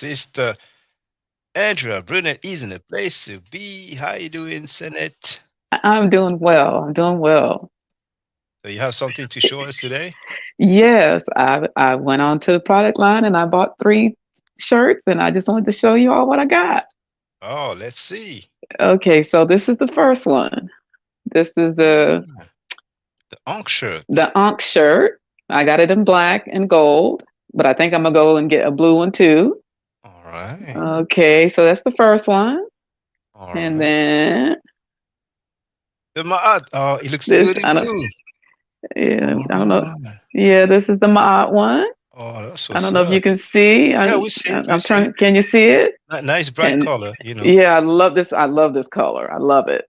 Sister Andrea Brunette is in a place to be. How you doing, Senate? I'm doing well. I'm doing well. So you have something to show us today? Yes, I went on to the product line and I bought 3 shirts and I just wanted to show you all what I got. Oh, let's see. Okay, so this is the first one. This is the Ah, the Onk shirt. the Ankh shirt. I got it in black and gold, but I think I'm gonna go and get a blue one too. All right. Okay, so that's the first one. All And right. then The Ma'at. Oh, it looks this good in I don't blue. yeah, All I don't know. right. Yeah, this is the Ma'at one. Oh, that's I what's don't know if you up. can see. Yeah, we see it. We I'm see trying. it. Can you see it? Nice bright And color, you know. yeah, I love this. I love this color. I love it.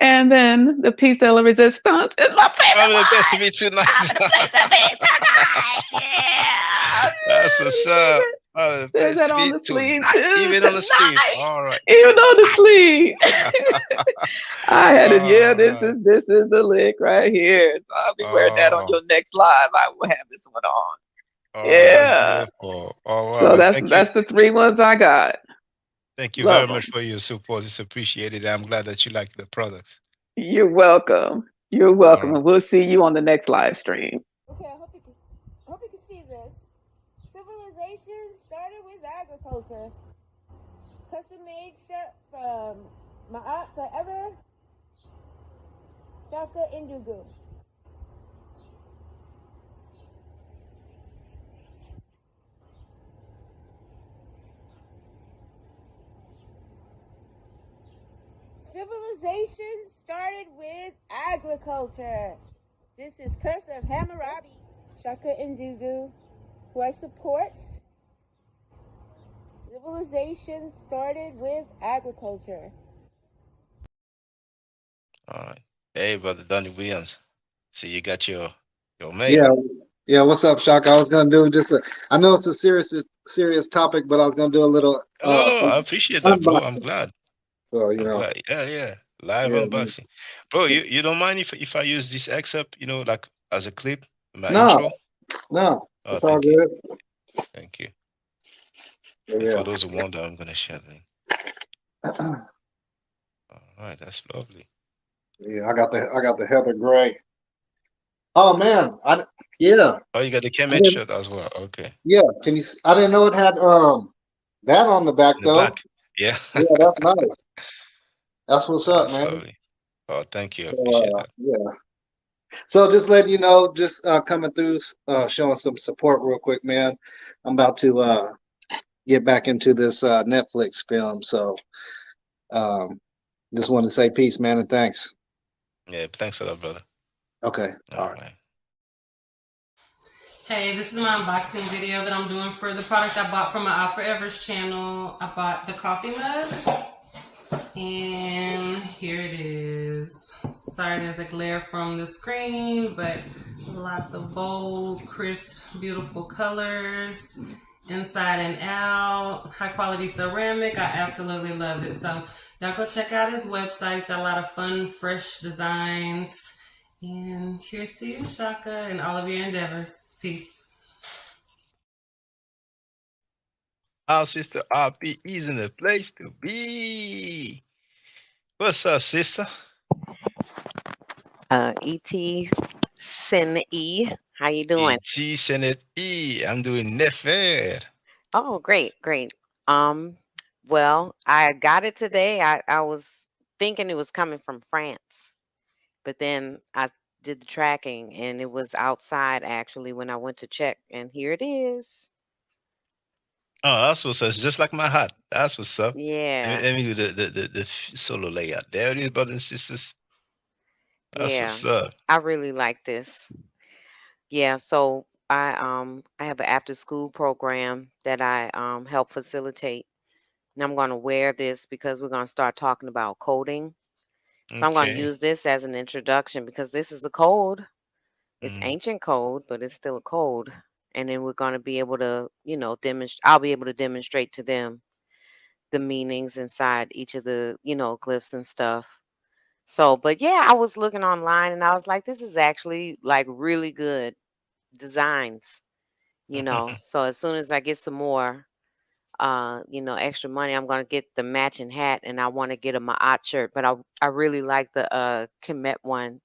And then the piece de la resistance is my I'm favorite the best to one. be tonight. I'm the piece of it tonight. Yeah. That's what's up. Oh, the There's best that to on be the sleeve tonight. too. Even on the sleeve. Tonight. All right. Even on the Tonight. sleeve. I had it. Yeah, All right. this is the lick right here. So I'll be wearing that on Oh, your next live. I will have this one on. all right. That's Yeah. beautiful. Oh, wow. So Well, thank you. that's the 3 ones I got. Thank you very Love much them. for your support. It's appreciated. I'm glad that you like the products. You're welcome. You're All welcome. right. And we'll see you on the next live stream. Okay, I hope you can see this. Civilization started with agriculture. Custom made shirt from my aunt forever, Shaka Indugu. Civilization started with agriculture. This is Curse of Hammurabi, Shaka Indugu, who I support. Civilization started with agriculture. All right. Hey, brother Donnie Williams. See, you got your mail. Yeah, yeah. What's up, Shaka? I was gonna do just a. I know it's a serious topic, but I was gonna do a little No, no, I appreciate that, bro. I'm unboxing. glad. So I'm glad. Yeah, yeah. Live yeah. Man. unboxing. Bro, you don't mind if I use this excerpt, like as a clip, my No, intro? no, Oh, it's all thank you. good. Thank you. And for Yeah, those who wonder, I'm gonna share the link. All right, that's lovely. yeah. I got the Heather Gray. Oh man, yeah. Oh, you got the I Kemet didn't, shirt as well. Okay. yeah. I didn't know it had that on the back In the though. back. Yeah. Yeah, that's nice. That's what's up, That's man. lovely. Oh, thank you. I So appreciate that. yeah. So just letting you know, just coming through, showing some support real quick, man. I'm about to get back into this Netflix film. So um, just wanted to say peace, man, and thanks. Yeah, thanks a lot, brother. Okay. All All right. right. Hey, this is my unboxing video that I'm doing for the product I bought from my Forever's channel. I bought the coffee mug, and here it is. Sorry there's a glare from the screen, but lots of bold, crisp, beautiful colors, inside and out, high quality ceramic. I absolutely love it. So y'all go check out his website. It's got a lot of fun, fresh designs. And cheers to you, Shaka, and all of your endeavors. Peace. Our sister RP is in the place to be. What's up, sister? Et Sin E. How you doing? E.T. Senate E. I'm doing nefer. Oh, great, great. Um, well, I got it today. I was thinking it was coming from France, but then I did the tracking and it was outside actually when I went to check, and here it is. Oh, that's what's up. It's just like my hat. That's what's up. Yeah, Let me do the solo layout. There it is, brothers and sisters. That's yeah. what's up. I really like this. Yeah, so I have an after school program that I help facilitate. And I'm going to wear this because we're going to start talking about coding. So I'm going to Okay. use this as an introduction because this is a code. It's Mm, ancient code, but it's still a code. And then we're going to be able to, demonstrate. I'll be able to demonstrate to them the meanings inside each of the, glyphs and stuff. So, but yeah, I was looking online and I was like, this is actually like really good designs. So as soon as I get some more, extra money, I'm gonna get the matching hat, and I want to get a Ma'at shirt. But I really like the Kemet one.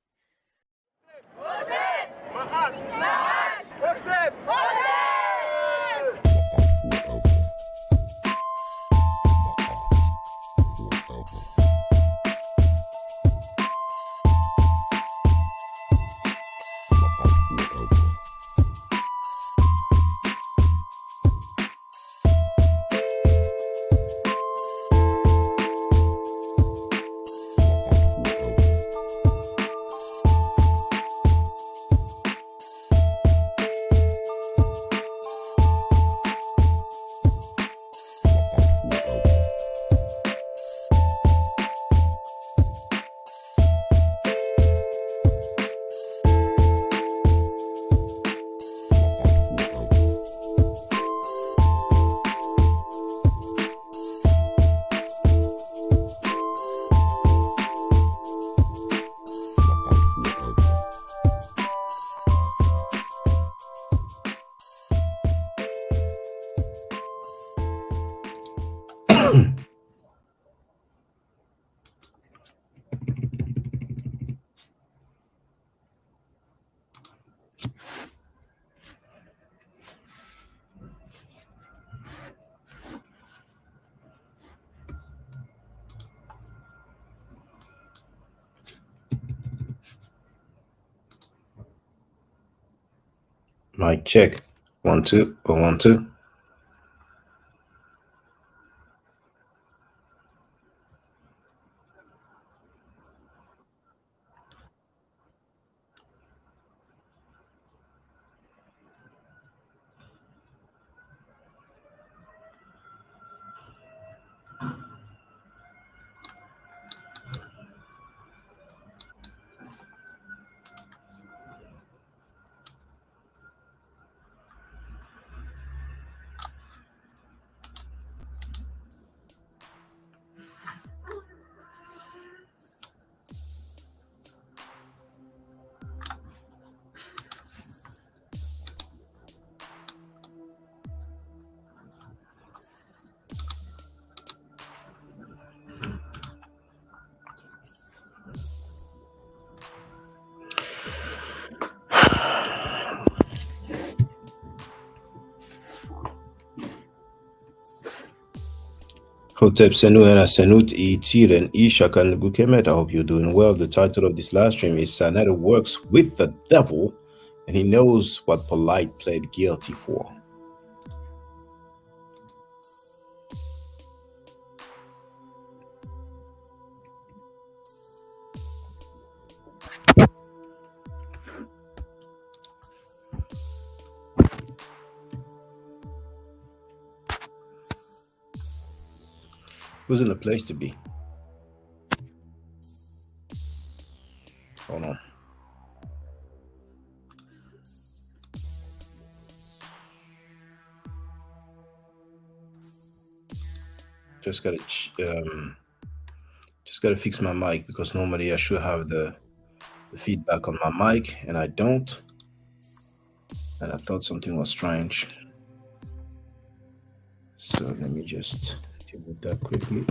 Mic check. 1 2 1 2. Hotep Senuena Senut E Tiren E Shakan Gukemet. I hope you're doing well. The title of this live stream is Sanetta Works with the Devil, and he knows what Polight pled guilty for. Who's in the place to be? Hold on. Just gotta fix my mic, because normally I should have the feedback on my mic, and I don't. And I thought something was strange. So let me just deal with that quickly.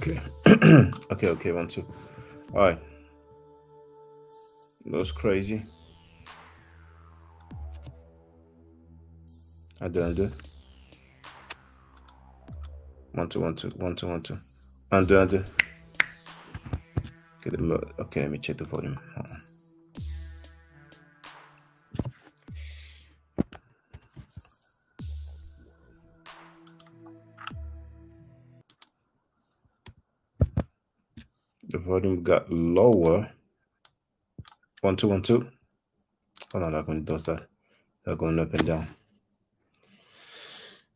Okay. Okay. 1, 2. All right. That's crazy. I do. 1, 2, 1, 2, 1, 2, 1, 2. Undo. Get the okay. Let me check the volume. Hold on. The volume got lower. 1, 2, 1, 2. Hold on, when it does that. They're going up and down.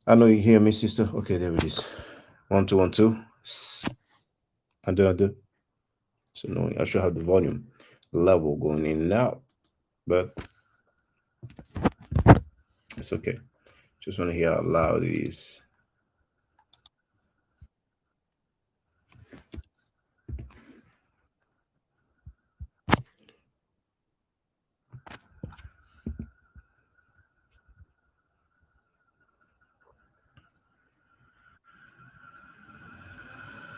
I know you hear me, sister. Okay, there it is. 1, 2, 1, 2. Undo. So no, I should have the volume level going in and out, but it's okay. Just want to hear how loud it is.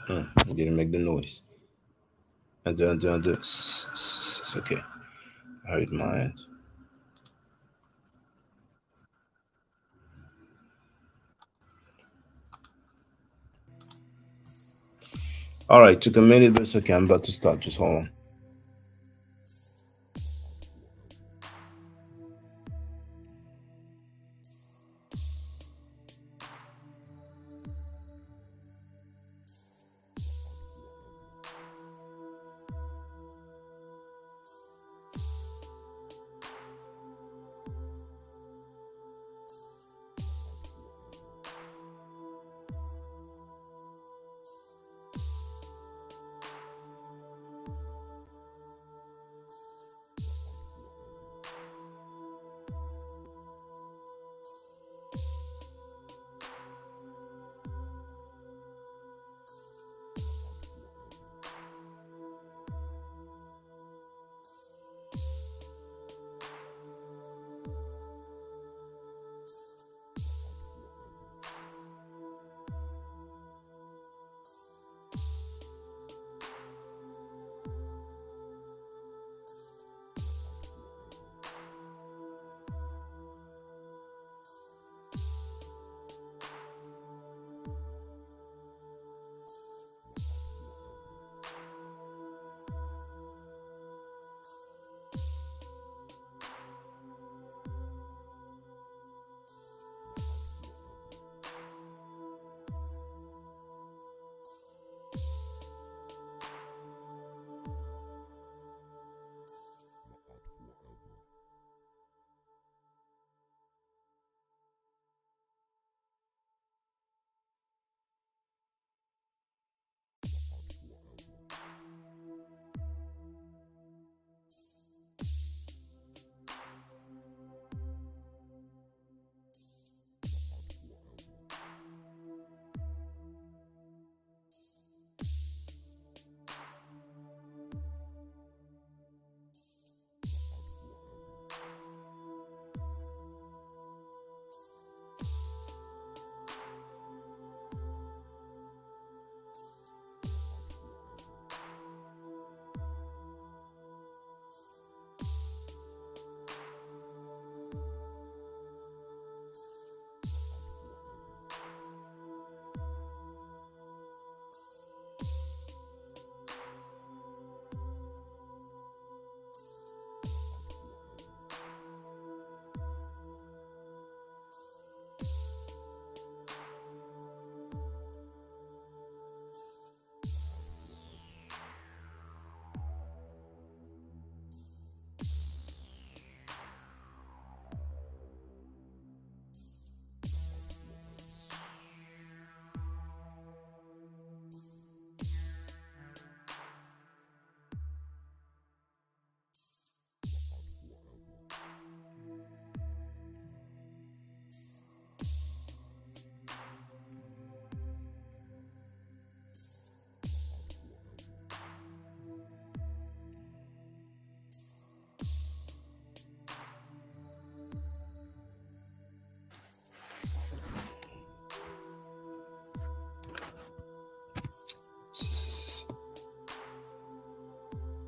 It didn't make the noise. Undo. It's okay. I heard my end. All right, took a minute, but it's okay. I'm about to start. Just hold on.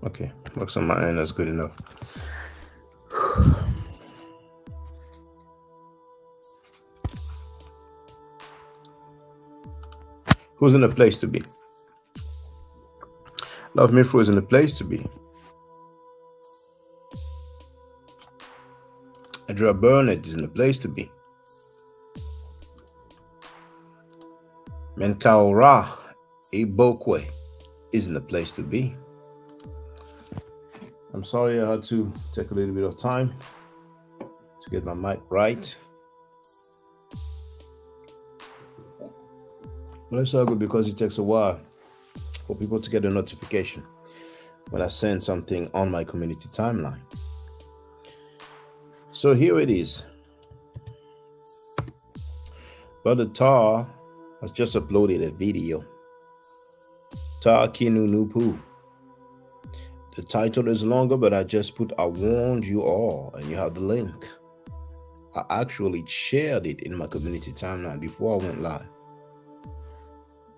Okay, works on my end. That's good enough. Who's in the place to be? Love Me Fru is in the place to be. Adria Burnett is in the place to be. Menkaura Ibokwe is in the place to be. I'm sorry I had to take a little bit of time to get my mic right. But it's all good because it takes a while for people to get a notification when I send something on my community timeline. So here it is. Brother Tar has just uploaded a video. Tar Kinu Nupu. The title is longer, but I just put I warned you all, and you have the link. I actually shared it in my community timeline before I went live.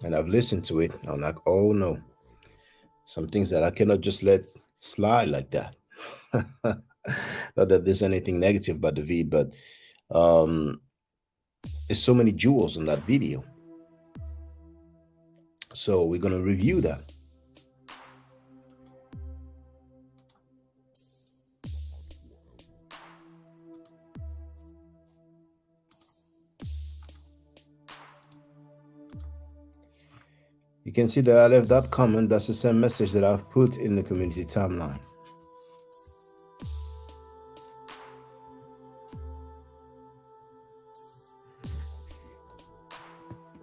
And I've listened to it. I'm like, oh no. Some things that I cannot just let slide like that. Not that there's anything negative about the vid, but there's so many jewels in that video. So we're going to review that. You can see that I left that comment. That's the same message that I've put in the community timeline.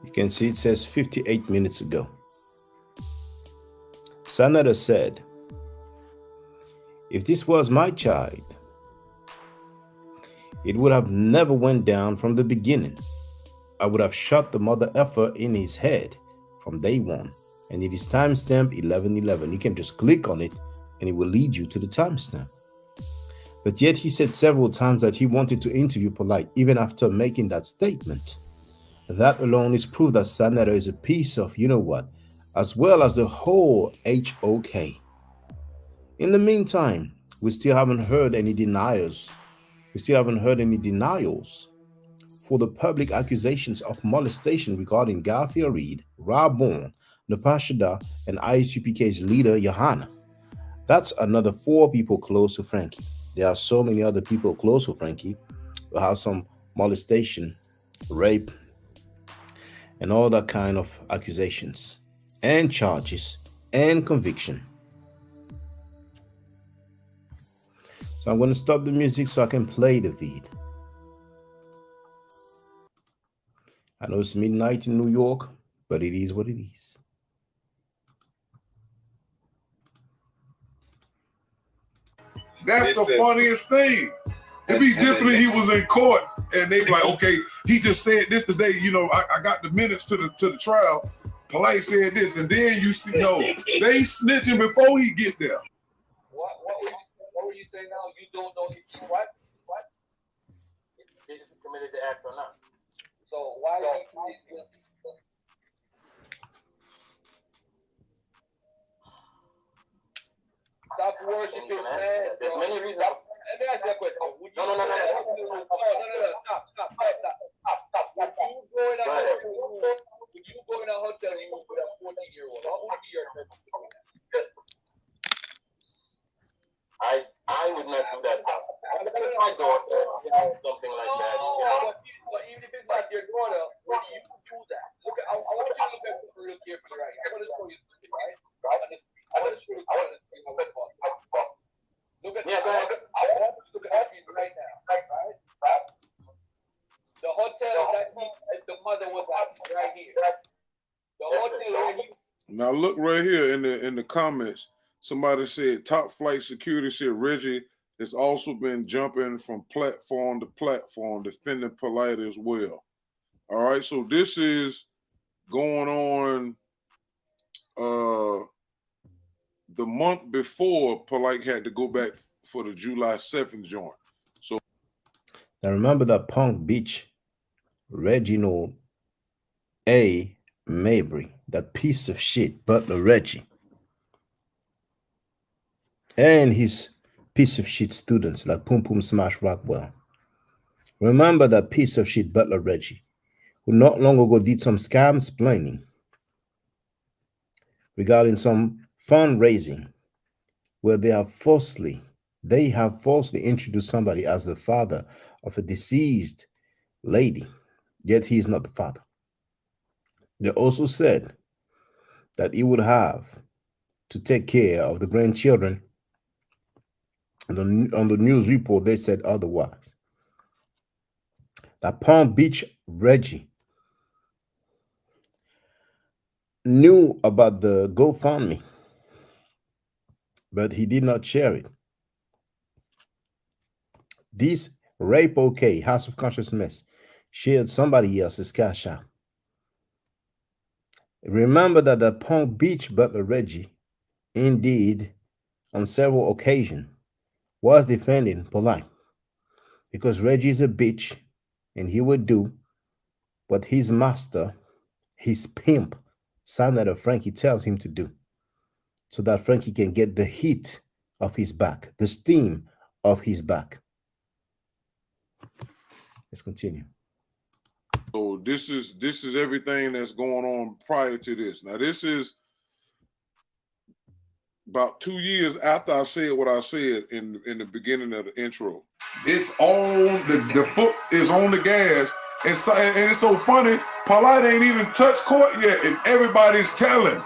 You can see it says 58 minutes ago. Senator said, if this was my child, it would have never went down from the beginning. I would have shot the mother effer in his head from day one. And it is timestamp 1111. You can just click on it and it will lead you to the timestamp. But yet he said several times that he wanted to interview Polight even after making that statement. That alone is proof that Senator is a piece of you know what, as well as the whole HOK. In the meantime, we still haven't heard any denials. We still haven't heard any denials for the public accusations of molestation regarding Garfield Reed, Rob Bourne, Napashida, and ISUPK's leader, Johanna. That's another 4 people close to Frankie. There are so many other people close to Frankie who have some molestation, rape, and all that kind of accusations and charges and conviction. So I'm going to stop the music so I can play the vid. I know it's midnight in New York, but it is what it is. That's the funniest thing. It'd be different if he was in court and they be like, okay, he just said this today. You know, I got the minutes to the trial. Polight said this, and then you see, no, they snitching before he get there. What were you saying now? You don't know if he what? If he committed the act or not. So why did he stop worshiping man? There's many reasons. Let me ask you a question. No. Stop. Would you go in a hotel and you put a 14-year-old? What would be your purpose? I would not do that. My daughter, something like that. But even if it's not your daughter, would you do that? Look at, I want you to look at something real carefully right here. I'm going to show you something, right? I want to show you something. Look at, I want you to look at this right now, right? The hotel that the mother was at right here. The hotel where he. Now look right here in the comments. Somebody said top flight security said Reggie has also been jumping from platform to platform, defending Polight as well. All right, so this is going on the month before Polight had to go back for the July 7th joint. So now remember that punk bitch, Reginald A. Mabry, that piece of shit, Butler Reggie. and his piece of shit students like Pum Pum Smash Rockwell. Remember that piece of shit Butler Reggie, who not long ago did some scams planning regarding some fundraising where they have falsely introduced somebody as the father of a deceased lady, yet he is not the father. They also said that he would have to take care of the grandchildren. And on the news report, they said otherwise. That Palm Beach Reggie knew about the GoFundMe, but he did not share it. This Rape OK, House of Consciousness, shared somebody else's cash out. Remember that the Palm Beach Butler Reggie, indeed, on several occasions, was defending Polight because Reggie is a bitch and he would do what his master, his pimp, Senator Frankie tells him to do so that Frankie can get the heat of his back, the steam of his back. Let's continue. So this is everything that's going on prior to this. Now this is about 2 years after I said what I said in the beginning of the intro. It's all the foot is on the gas, and it's so funny. Polight ain't even touched court yet, and everybody's telling.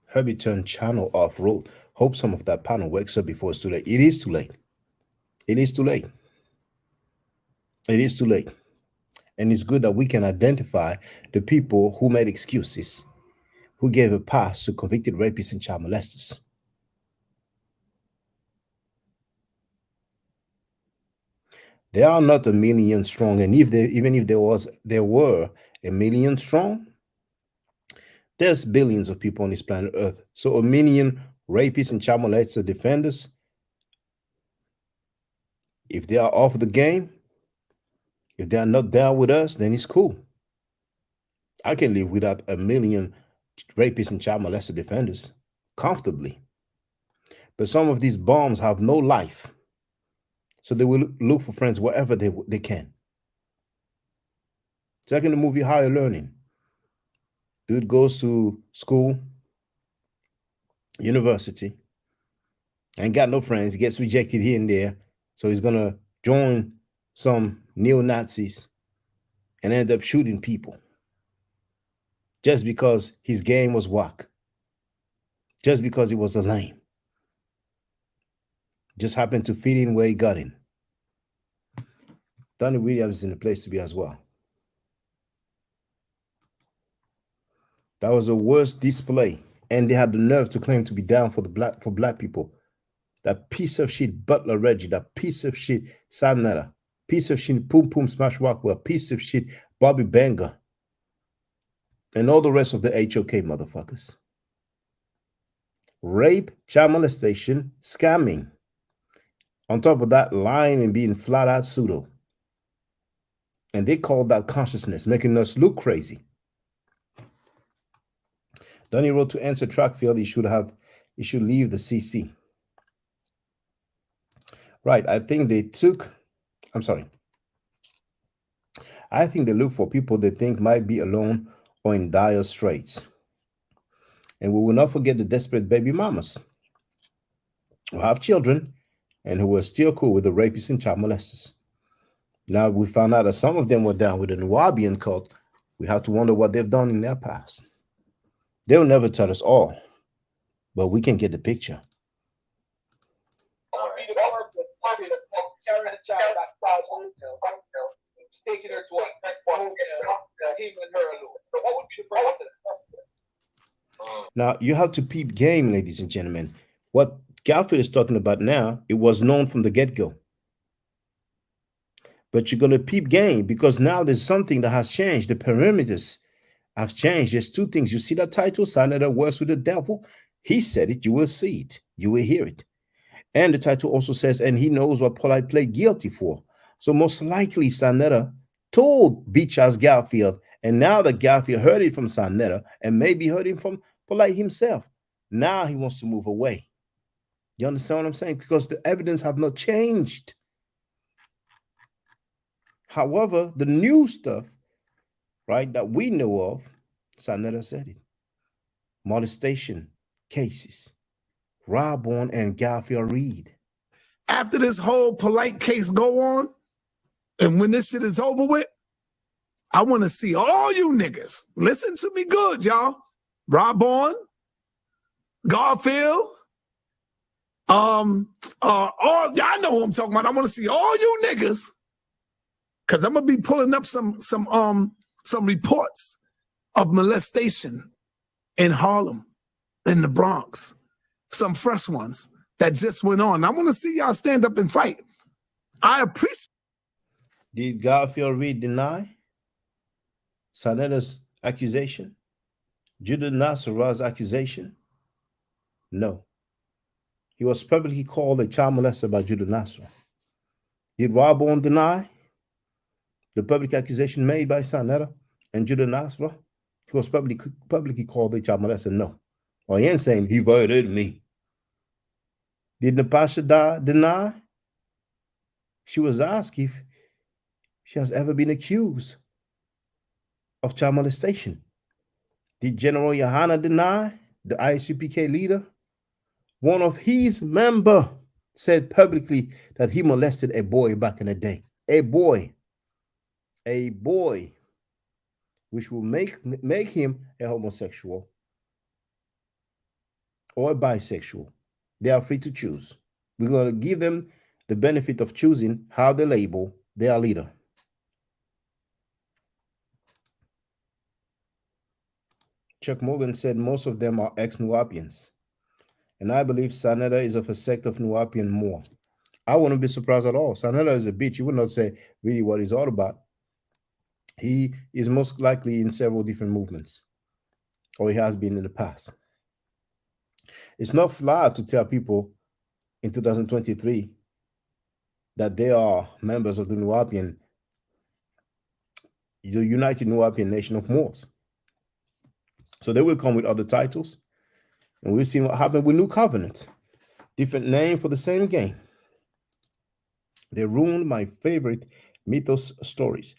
Herbie turned channel off road. Hope some of that panel wakes up before it's too late. It is too late. It is too late. It is too late. And it's good that we can identify the people who made excuses, who gave a pass to convicted rapists and child molesters. They are not a million strong, and even if there were a million strong, there's billions of people on this planet Earth. So a million rapists and child molester defenders, if they are off the game, if they are not down with us, then it's cool. I can live without a million rapists and child molester defenders comfortably. But some of these bombs have no life. So they will look for friends wherever they can. Second, the movie Higher Learning. Dude goes to school, university, ain't got no friends, gets rejected here and there. So he's going to join some neo-Nazis and end up shooting people. Just because his game was whack. Just because he was a lame. Just happened to fit in where he got in. Donnie Williams is in the place to be as well. That was the worst display. And they had the nerve to claim to be down for black people. That piece of shit Butler Reggie, that piece of shit Sanera, piece of shit Pum Pum Smash Rockwell, piece of shit Bobby Banger, and all the rest of the HOK motherfuckers. Rape, child molestation, scamming. On top of that, lying and being flat out pseudo. And they called that consciousness, making us look crazy. Donnie wrote to answer Trackfield, he should leave the CC. Right, I think they look for people they think might be alone or in dire straits. And we will not forget the desperate baby mamas who have children and who were still cool with the rapists and child molesters. Now we found out that some of them were down with the Nubian cult. We have to wonder what they've done in their past. They'll never tell us all, but we can get the picture. Taking her to a hotel, him and her alone. So what would be the purpose of that? Now, you have to peep game, ladies and gentlemen. What Garfield is talking about now, it was known from the get-go. But you're going to peep game because now there's something that has changed. The perimeters have changed. There's two things. You see that title, Senator Works with the Devil? He said it. You will see it. You will hear it. And the title also says, and he knows what Polight pled guilty for. So most likely, Senator told Beach House Garfield And now that Garfield heard it from Sarnetta and maybe heard it from Polight himself, now he wants to move away. You understand what I'm saying? Because the evidence have not changed. However, the new stuff, right, that we know of, Sarnetta said it. Molestation cases. Robborn and Garfield Reed. After this whole Polight case go on, and when this shit is over with, I want to see all you niggas. Listen to me good, y'all. Robborn, Garfield, all y'all know who I'm talking about. I want to see all you niggas, because I'm gonna be pulling up some reports of molestation in Harlem, in the Bronx, some fresh ones that just went on. I want to see y'all stand up and fight. I appreciate. Did Garfield Reed deny Sarnetta's accusation? Judah Nasral's accusation? No. He was publicly called a child molester by Judah Nasr. Did Robborn deny the public accusation made by Sarnetta and Judah Nasr? He was publicly called a child molester? No. Or he ain't saying he violated me. Did Natasha deny? She was asked if she has ever been accused of child molestation. Did General Yohana deny, the ICPK leader? One of his members said publicly that he molested a boy back in the day. A boy, which will make him a homosexual or a bisexual. They are free to choose. We're going to give them the benefit of choosing how they label their leader. Chuck Morgan said most of them are ex-Nuwapians. And I believe Sarnetta is of a sect of Nuwapian more. I wouldn't be surprised at all. Sarnetta is a bitch. He would not say really what he's all about. He is most likely in several different movements, or he has been in the past. It's not fly to tell people in 2023 that they are members of the Nuwapian, the United Nuwapian Nation of Moors. So they will come with other titles, and we'll see what happened with New Covenant. Different name for the same game. They ruined my favorite mythos stories.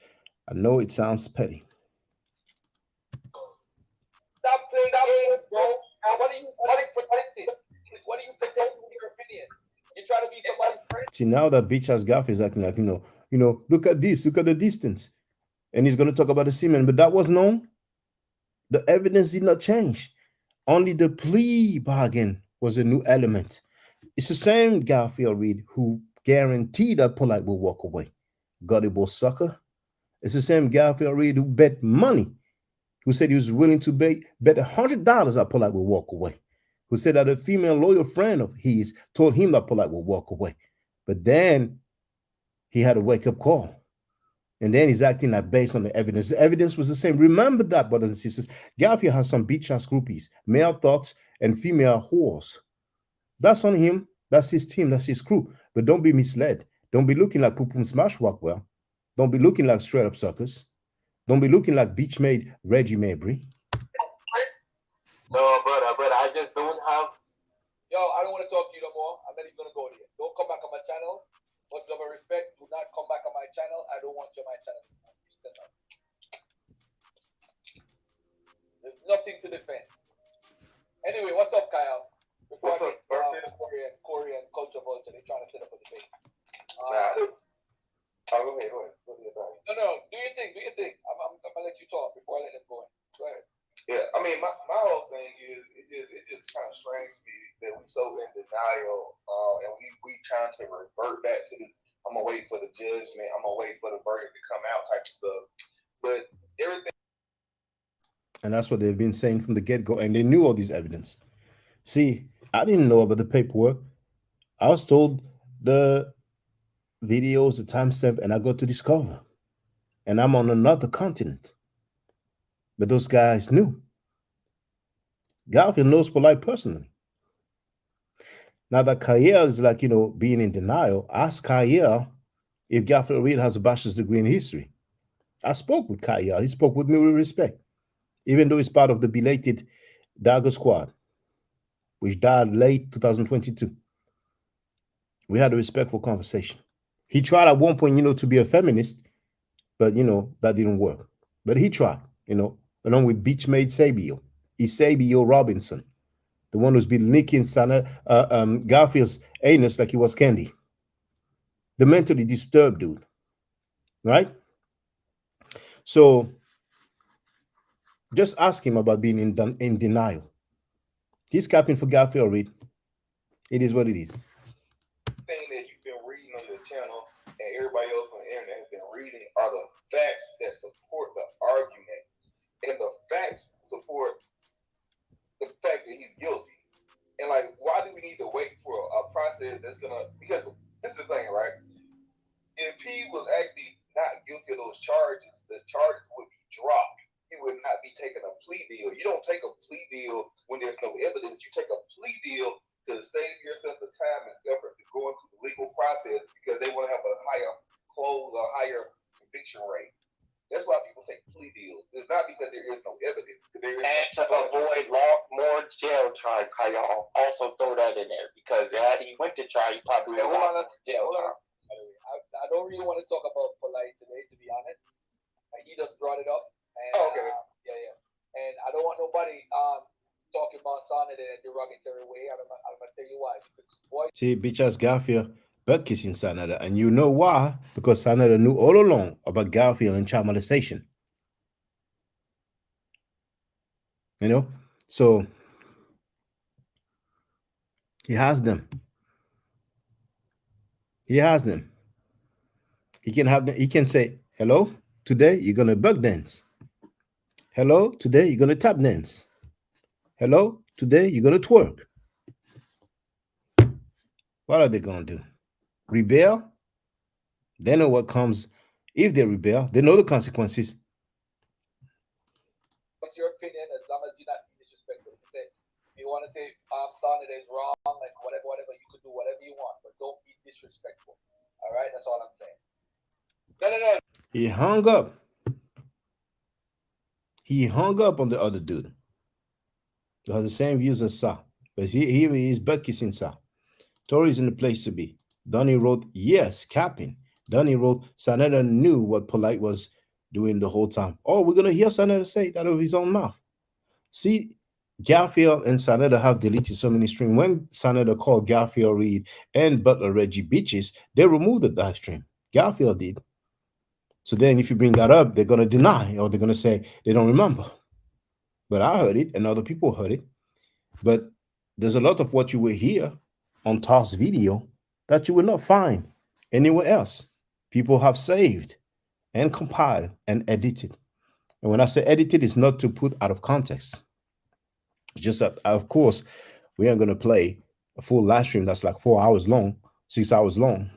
I know it sounds petty. Stop playing games, bro. What are you protecting? What are you protecting with your opinion? You're trying to be somebody's friend. See, now that bitch ass Gaff is acting like, look at this, look at the distance. And he's going to talk about the semen, but that was known. The evidence did not change. Only the plea bargain was a new element. It's the same Garfield Reed who guaranteed that Polight will walk away. Gullible sucker. It's the same Garfield Reed who bet money, who said he was willing to bet $100 that Polight will walk away, who said that a female loyal friend of his told him that Polight will walk away. But then he had a wake-up call. And then he's acting like based on the evidence. The evidence was the same. Remember that, brothers and sisters. Garfield has some bitch-ass groupies, male thoughts and female whores. That's on him. That's his team. That's his crew. But don't be misled. Don't be looking like Poo-Poo Smash Rockwell. Don't be looking like straight-up suckers. Don't be looking like beach-made Reggie Mabry. No, brother, I just don't have... Yo, I don't want to talk to you no more. I'm not even going to go there. Don't come back on my channel. Much love and respect. Do not come back on my channel. I don't want you on my channel. There's nothing to defend. Anyway, what's up, Kyle? What's up, Corey and Culture Vulture, they're trying to set up a debate. Go ahead. No, do your thing. I'm gonna let you talk before I let them go in. Go ahead. Yeah, I mean, my whole thing is it just kind of strange me that we so in denial, and we trying to revert back to this. I'm gonna wait for the judgment. I'm gonna wait for the verdict to come out, type of stuff. But everything. And that's what they've been saying from the get-go, and they knew all this evidence. See, I didn't know about the paperwork. I was told the videos, the timestamp, and I got to discover. And I'm on another continent. But those guys knew. Garfield knows Polight personally. Now that Kyle is like, being in denial, ask Kyle if Garfield Reed has a bachelor's degree in history. I spoke with Kyle. He spoke with me with respect, even though he's part of the belated Dagger Squad, which died late 2022. We had a respectful conversation. He tried at one point, to be a feminist, but that didn't work. But he tried, along with Beachmaid Sabio, Isabio Robinson, the one who's been licking Garfield's anus like he was candy. The mentally disturbed dude, right? So just ask him about being in denial. He's capping for Garfield Reed. It is what it is. Thing that you've been reading on your channel and everybody else on the internet has been reading are the facts that support the argument. And the facts support the fact that he's guilty. And like, why do we need to wait for a process that's gonna, because this is the thing, right? If he was actually not guilty of those charges, the charges would be dropped. He would not be taking a plea deal. You don't take a plea deal when there's no evidence. You take a plea deal to save yourself the time and effort to go into the legal process because they want to have a higher conviction rate. That's why people take plea deals. It's not because there is no evidence. And to avoid more jail time, Kyle, also throw that in there because had he went to trial, he probably would have gone to jail time. I don't really want to talk about Polight today, to be honest. He just brought it up. And, okay. Yeah. And I don't want nobody talking about Sonnet in a derogatory way. I'm going to tell you why. See, bitch ass Garfield butt kissing Sanada. And you know why? Because Sanada knew all along about Garfield and child molestation. So he has them. He can have them. He can say, hello, today you're going to bug dance. Hello, today you're going to tap dance. Hello, today you're going to twerk. What are they going to do? Rebel? They know what comes. If they rebel, they know the consequences. What's your opinion as long as you're not disrespectful? If you want to say Sonnet is wrong, like whatever, you could do whatever you want, but don't be disrespectful. All right? That's all I'm saying. No. He hung up. He hung up on the other dude. They have the same views as Sa. But he is butt kissing Sa. Tori's in the place to be. Donnie wrote, yes, capping. Donnie wrote, Sanada knew what Polight was doing the whole time. Oh, we're going to hear Sanada say it out of his own mouth. See, Garfield and Sanada have deleted so many streams. When Sanada called Garfield Reed and Butler Reggie bitches, they removed the live stream. Garfield did. So then if you bring that up, they're going to deny or they're going to say they don't remember. But I heard it and other people heard it. But there's a lot of what you will hear on Toss video that you will not find anywhere else. People have saved and compiled and edited. And when I say edited, it's not to put out of context. It's just that, of course, we aren't going to play a full live stream that's like 4 hours long, 6 hours long.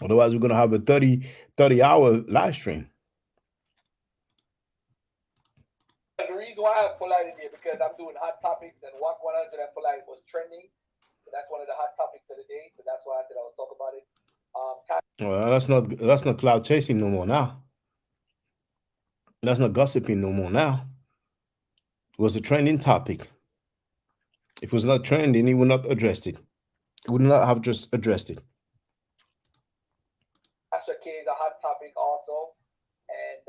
Otherwise, we're going to have a 30-hour live stream. The reason why I have Polight in here because I'm doing hot topics and Walk 100 and Polight was trending. So that's one of the hot topics of the day. So that's why I said I was talking about it. Well, that's not cloud chasing no more now. That's not gossiping no more now. It was a trending topic. If it was not trending, he would not address it. He would not have just addressed it. Asha K is a hot topic also. And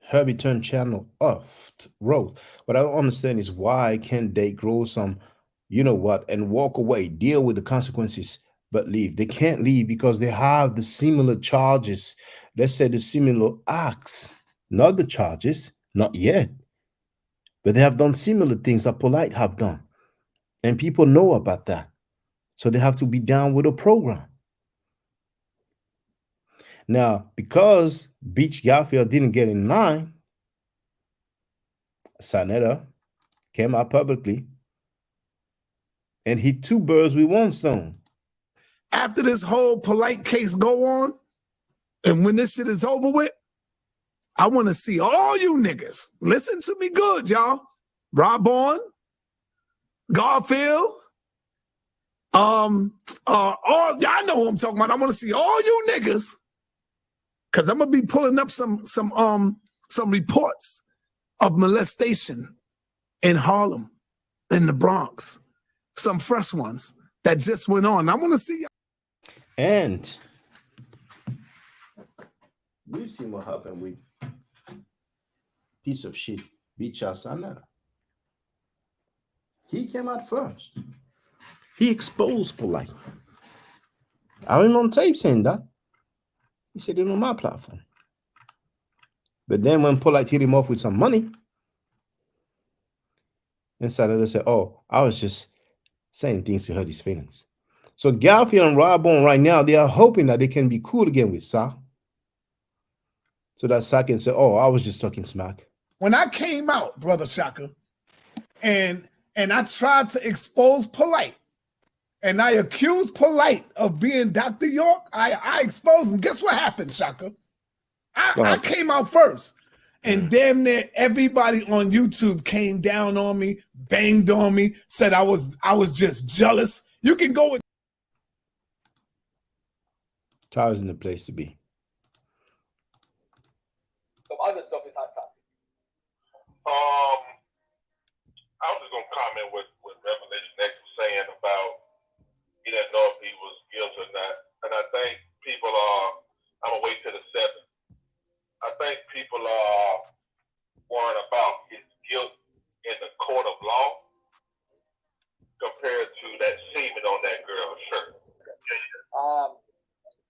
Herbie turned channel off road. What I don't understand is why can't they grow some, you know what, and walk away, deal with the consequences, but leave. They can't leave because they have the similar charges. Let's say the similar acts, not the charges, not yet. But they have done similar things that Polight have done. And people know about that. So they have to be down with a program. Now, because Beach Garfield didn't get in line, Sanada came out publicly and hit two birds with one stone. After this whole Polight case go on, and when this shit is over with, I want to see all you niggas. Listen to me good, y'all. Rob on, Garfield, all, I know who I'm talking about. I want to see all you niggas because I'm gonna be pulling up some reports of molestation in Harlem, in the Bronx, some fresh ones that just went on. I want to see. And we've seen what happened with piece of shit, Bicha Sanada. He came out first. He exposed Polight. I went on tape saying that. He said it on my platform. But then when Polight hit him off with some money, and Sanada said, oh, I was just saying things to hurt his feelings. So Garfield and Robon right now, they are hoping that they can be cool again with Sa. So that Sa can say, oh, I was just talking smack. When I came out, Brother Shaka, and I tried to expose Polight, and I accused Polight of being Dr. York, I exposed him. Guess what happened, Shaka? I came out first. And damn near everybody on YouTube came down on me, banged on me, said I was just jealous. You can go with Tyler's in the place to be. Some other stuff is hot topic. I was just gonna comment what Revelation X was saying about he didn't know if he was guilty or not, and I think people are. I'm gonna wait till the 7th. I think people are worried about his guilt in the court of law compared to that semen on that girl's shirt.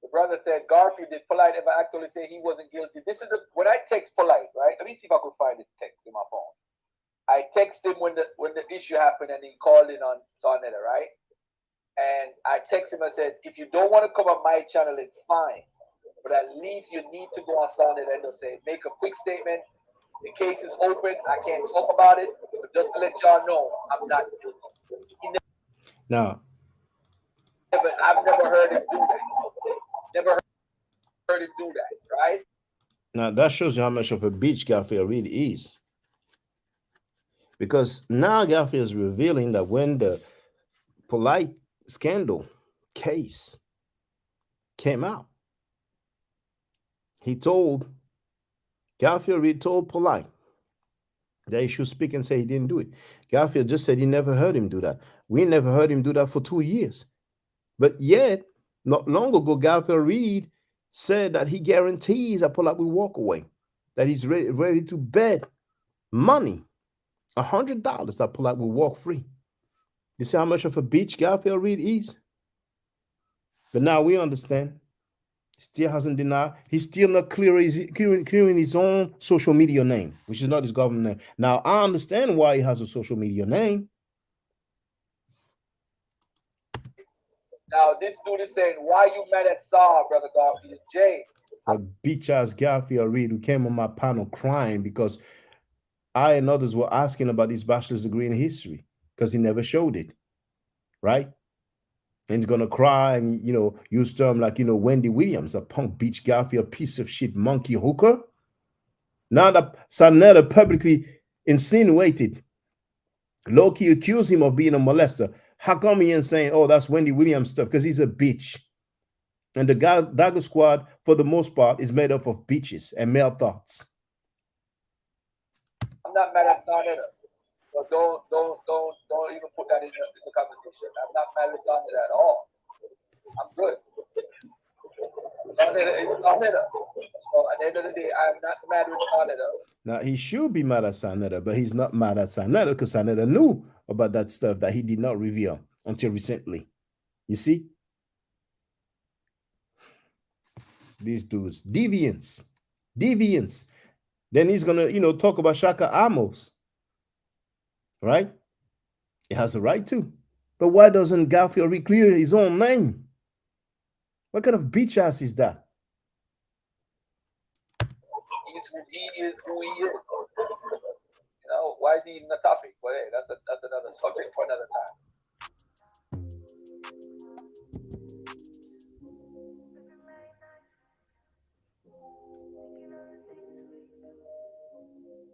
The brother said, Garfield, did Polight ever actually say he wasn't guilty? This is when I text Polight, right? Let me see if I could find this text in my phone. I text him when the issue happened and he called in on Sonetta, right? And I text him and said, if you don't want to come on my channel, it's fine. But at least you need to go on Sonetta and say, make a quick statement. The case is open. I can't talk about it. But just to let y'all know, I'm not guilty. Now, I've never heard him do that. Never heard him do that, right? now that shows you how much of a bitch Garfield really is. Because now Garfield is revealing that when the Polight scandal case came out, Garfield really told Polight that he should speak and say he didn't do it. Garfield just said he never heard him do that. We never heard him do that for 2 years. But yet, not long ago, Garfield Reed said that he guarantees that Polight will walk away, that he's ready to bet money, $100, that Polight will walk free. You see how much of a bitch Garfield Reed is? But now we understand. He still hasn't denied. He's still not clearing his own social media name, which is not his government name. Now, I understand why he has a social media name. Now, this dude is saying, why you mad at Saw, Brother Garfield? Jay. A bitch-ass Garfield Reed who came on my panel crying because I and others were asking about his bachelor's degree in history because he never showed it, right? And he's going to cry and, use terms like, Wendy Williams, a punk bitch Garfield piece of shit monkey hooker. Now that Sanetta publicly insinuated, low-key accused him of being a molester, how come he ain't saying, oh, that's Wendy Williams stuff? Because he's a bitch. And the Dagger Squad, for the most part, is made up of bitches and male thoughts. I'm not mad at Sonetta. But don't even put that in the conversation. I'm not mad at Sonetta at all. I'm good. Sonetta is Sonetta. So at the end of the day, I'm not mad with Sonetta. Now, he should be mad at Sanetta, but he's not mad at Sanetta because Sanetta knew about that stuff that he did not reveal until recently. You see? These dudes. Deviance. Then he's going to, talk about Shaka Amos. Right? He has a right to. But why doesn't Garfield reclear his own name? What kind of bitch ass is that? He is who he is. Why is he in the topic? But hey, that's another subject for another time.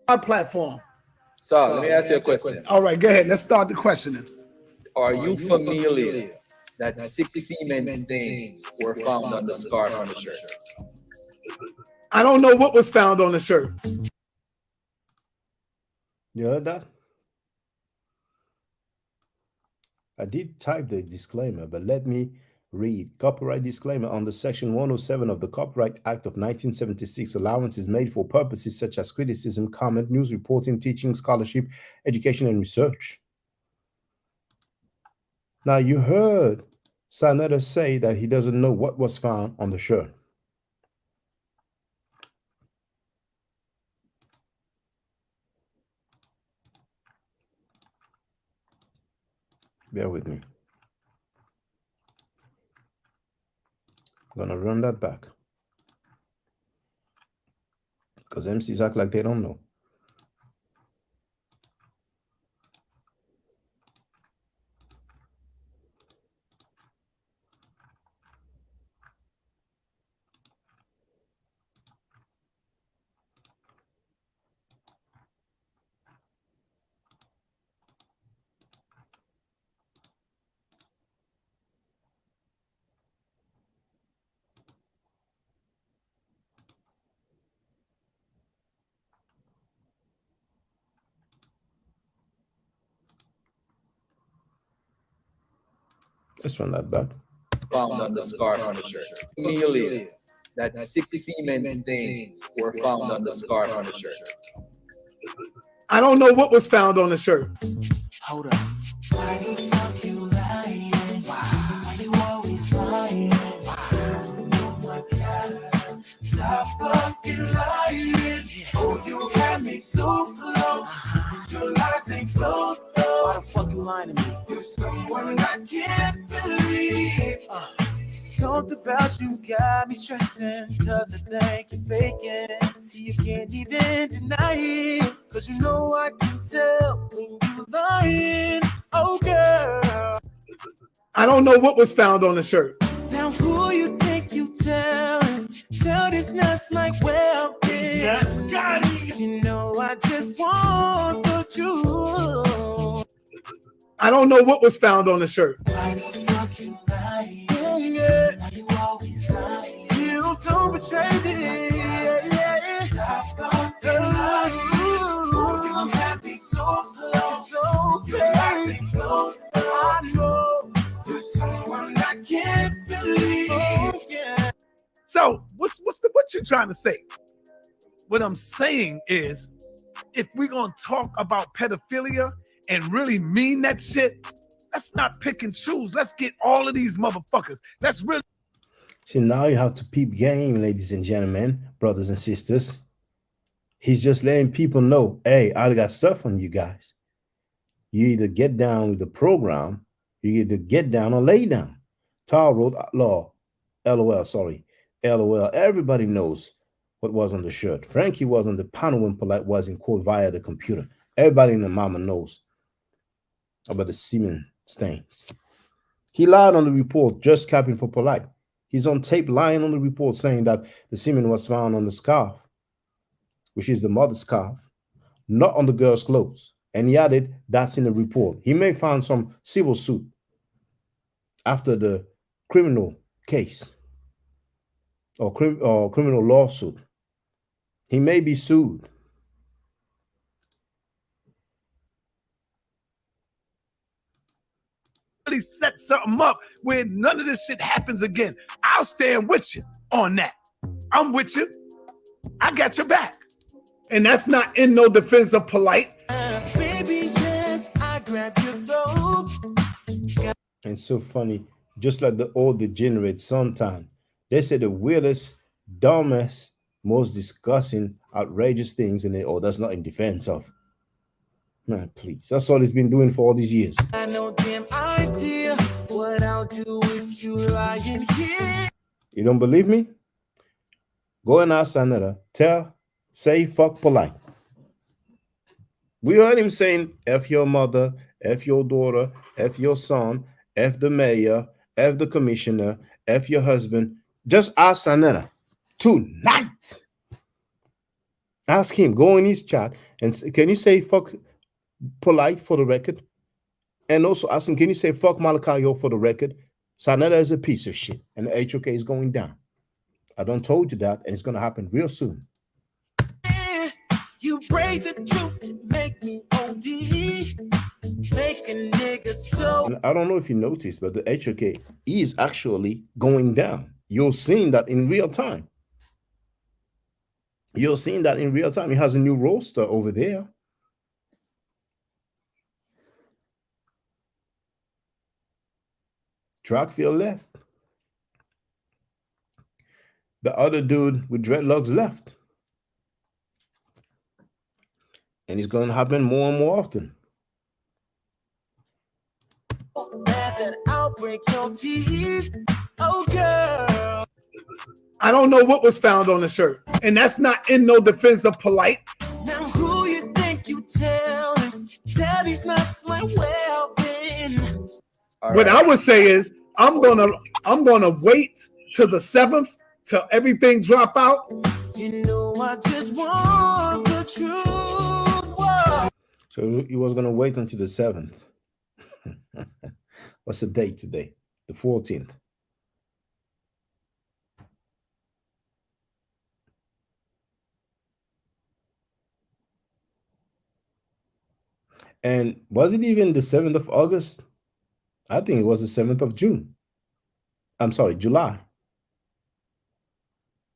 Our platform. So let me ask you a question. All right, go ahead. Let's start the questioning. Are you familiar that 6 semen stains were found on the scarf on the shirt? I don't know what was found on the shirt. You heard that? I did type the disclaimer, but let me read. Copyright disclaimer under Section 107 of the Copyright Act of 1976. Allowance is made for purposes such as criticism, comment, news reporting, teaching, scholarship, education, and research. Now, you heard Sanetta say that he doesn't know what was found on the shirt. Bear with me. I'm going to run that back. Because MCs act like they don't know. Let's run that back. Found on the scarf on the shirt. Clearly, that 6 semen stains were found on the scarf on the shirt. I don't know what was found on the shirt. Hold up. Why the fuck you lying? Why you always lying? Oh my God. Stop fucking lying. Oh, you had me so close. Your lies ain't flow though. Why the fuck you lying to me? You're someone I can't believe. Something about you got me stressing, cause I think you're faking. See, you can't even deny it, cause you know I can tell when you're lying. Oh girl, I don't know what was found on the shirt. now who you think you telling? Tell this nuts like well, yeah. You know I just want the truth. I don't know what was found on the shirt. Why the fuck you lying? Yeah. Why you always lying? Feel so betrayed. Yeah. Stop fucking lying. Oh, you had me so close. So crazy. I know you're someone I can't believe. Oh, yeah. So what you trying to say? What I'm saying is, if we're gonna talk about pedophilia and really mean that shit, let's not pick and choose. Let's get all of these motherfuckers. Let's really. See, now you have to peep game, ladies and gentlemen, brothers and sisters. He's just letting people know, hey, I got stuff on you guys. You either get down with the program, you either get down or lay down. Tar wrote law, LOL, sorry, LOL. Everybody knows what was on the shirt. Frankie was on the panel when Polight was in court via the computer. Everybody in the mama knows about the semen stains. He lied on the report, just capping for Polight. He's on tape lying on the report saying that the semen was found on the scarf, which is the mother's scarf, not on the girl's clothes. And he added, that's in the report. He may find some civil suit after the criminal case or criminal lawsuit. He may be sued. Really set something up where none of this shit happens again. I'll stand with you on that. I'm with you. I got your back. And that's not in no defense of Polight. Baby, yes, I grab your throat. And so funny, just like the old degenerate Suntan, they say the weirdest, dumbest, most disgusting, outrageous things, and that's not in defense of. Man, please. That's all he's been doing for all these years. I know damn idea what I'll do if you lying here. You don't believe me? Go and ask Sanetta. Say fuck Polight. We heard him saying F your mother, F your daughter, F your son, F the mayor, F the commissioner, F your husband. Just ask Sanetta tonight. Ask him, go in his chat and say, can you say fuck Polight for the record? And also ask him, can you say fuck Malakayo for the record? Sanetta is a piece of shit and the HOK is going down. I done told you that, and it's gonna happen real soon. You break the truth, make me OD, make a nigga so. And I don't know if you noticed, but the HOK is actually going down. You're seeing that in real time. You're seeing that in real time. He has a new roster over there. Trackfield left. The other dude with dreadlocks left. And it's going to happen more and more often. That I'll break your teeth. Oh, girl. I don't know what was found on the shirt. And that's not in no defense of Polight. Now who you think you telling? Daddy's not slim well been. What I would say is I'm gonna wait till the 7th till everything drop out. You know I just want the truth. Whoa. So he was gonna wait until the 7th. What's the date today? The 14th. And was it even the 7th of August? I think it was the 7th of June. I'm sorry, July.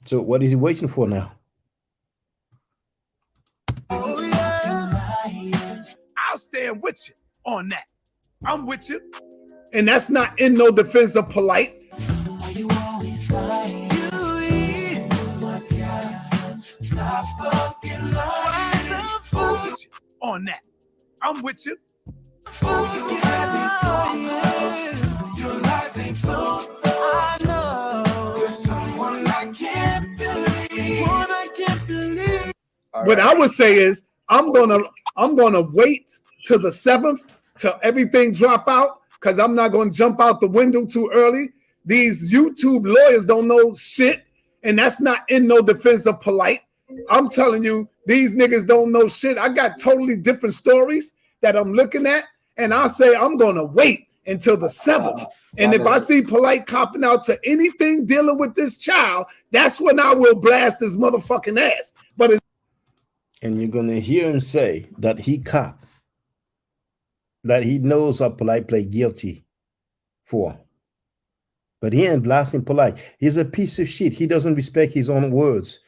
So what is he waiting for now? Oh, yes. I'll stand with you on that. I'm with you. And that's not in no defense of Polight. Are you always lying? Stop fucking lying. On that. I'm with you. Your lies ain't full. I know. You're someone I can't believe. One I can't believe. What I would say is I'm gonna wait till the 7th till everything drop out, because I'm not gonna jump out the window too early. These YouTube lawyers don't know shit, and that's not in no defense of Polight. I'm telling you, these niggas don't know shit. I got totally different stories that I'm looking at, and I say I'm gonna wait until the 7th. And if I see Polight copping out to anything dealing with this child, that's when I will blast his motherfucking ass. But and you're gonna hear him say that he cop, that he knows what Polight pled guilty for. But he ain't blasting Polight. He's a piece of shit. He doesn't respect his own words.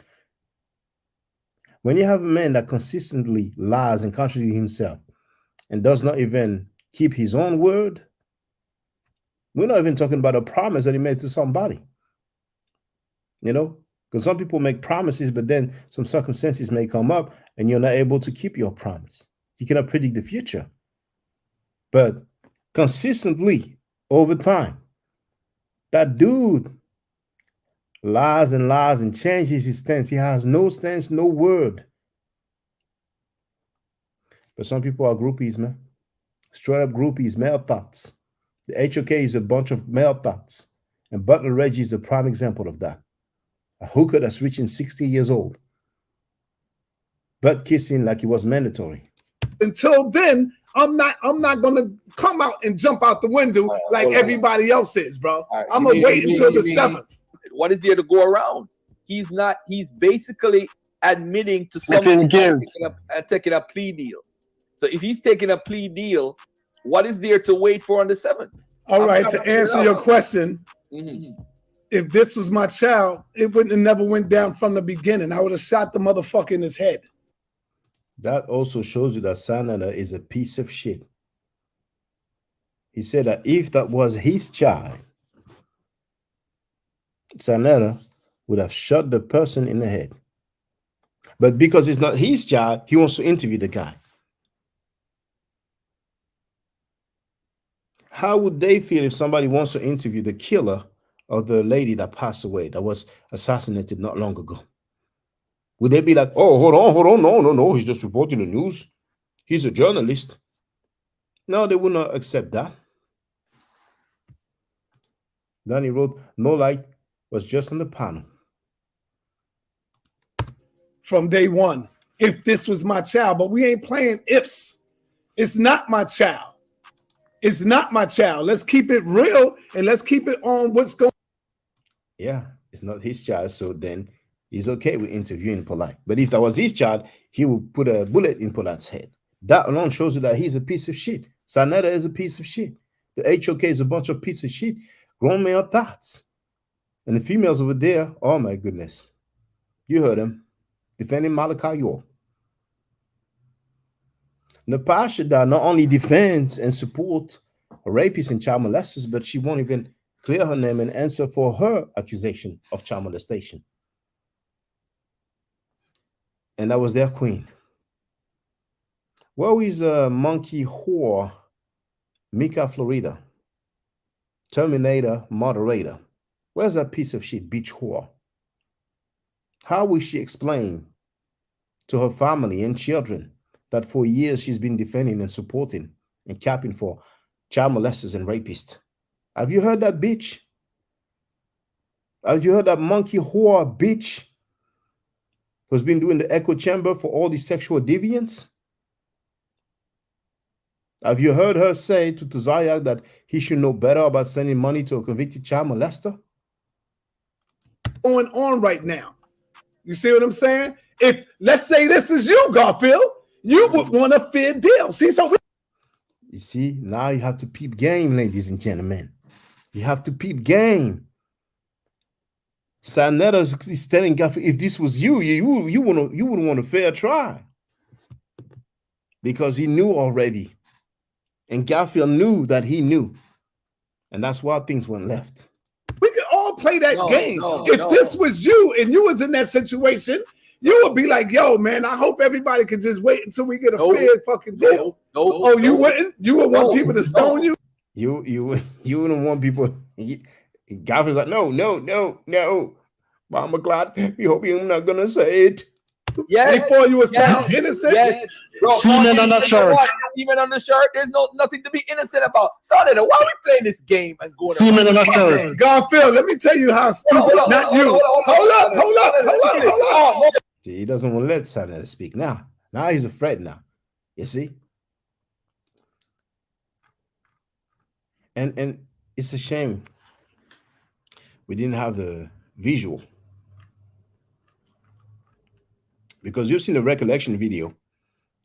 When you have a man that consistently lies and contradicts himself and does not even keep his own word, we're not even talking about a promise that he made to somebody. You know, because some people make promises, but then some circumstances may come up and you're not able to keep your promise. You cannot predict the future. But consistently over time, that dude lies and lies and changes his stance. He has no stance, no word. But some people are groupies, man. Straight up groupies, male thoughts. The HOK is a bunch of male thoughts. And Butler Reggie is a prime example of that. A hooker that's reaching 60 years old. Butt kissing like it was mandatory. Until then, I'm not gonna come out and jump out the window like everybody else is, bro. I'm gonna wait until the 7th. What is there to go around? He's basically admitting to something and taking a plea deal. So if he's taking a plea deal, what is there to wait for on the 7th? All right, to answer your question, if this was my child, it wouldn't have never went down from the beginning. I would have shot the motherfucker in his head. That also shows you that Sanada is a piece of shit. He said that if that was his child, Sanada would have shot the person in the head. But because it's not his child, he wants to interview the guy. How would they feel if somebody wants to interview the killer of the lady that passed away, that was assassinated not long ago? Would they be like, oh, hold on, no, he's just reporting the news. He's a journalist. No, they would not accept that. Then he wrote, no light was just on the panel. From day one, if this was my child, but we ain't playing ifs. It's not my child. It's not my child. Let's keep it real and let's keep it on what's going on. Yeah, It's not his child, so then he's okay with interviewing Polight. But if that was his child, he would put a bullet in Polight's head. That alone shows you that he's a piece of shit. Sanetta is a piece of shit. The HOK is a bunch of piece of shit. Grown male thoughts. And the females over there, oh my goodness. You heard him. Defending Malachi York. Natasha not only defends and supports rapists and child molesters, but she won't even clear her name and answer for her accusation of child molestation. And that was their queen. Where is a monkey whore, Mika Florida? Terminator, moderator. Where's that piece of shit, bitch whore? How will she explain to her family and children that for years she's been defending and supporting and capping for child molesters and rapists? Have you heard that bitch? Have you heard that monkey whore bitch who's been doing the echo chamber for all these sexual deviants? Have you heard her say to Tazaya that he should know better about sending money to a convicted child molester? Going on right now. You see what I'm saying? If, let's say this is you, Garfield, you would want a fair deal. See, so you see, now you have to peep game, ladies and gentlemen. You have to peep game. Sanetta is telling Garfield, if this was you, you wouldn't want a fair try. Because he knew already. And Garfield knew that he knew. And that's why things went left. We could all play that game. If this was you and you was in that situation, you would be like, yo, man, I hope everybody can just wait until we get a fair fucking deal. You wouldn't? You would want people to stone you? You wouldn't want people. Garfield's like, no. Mama Glad, we hope you're not gonna say it. Yeah. Before you was found innocent. Yes. Bro, Semen on the shirt. Semen on the shirt. There's nothing to be innocent about. Sonetta, why are we playing this game and going? Semen on the shirt. Garfield, let me tell you how stupid. Not you. Hold up. He doesn't want to let Sanetta speak now. Now he's afraid now. You see? And it's a shame we didn't have the visual. Because you've seen the recollection video.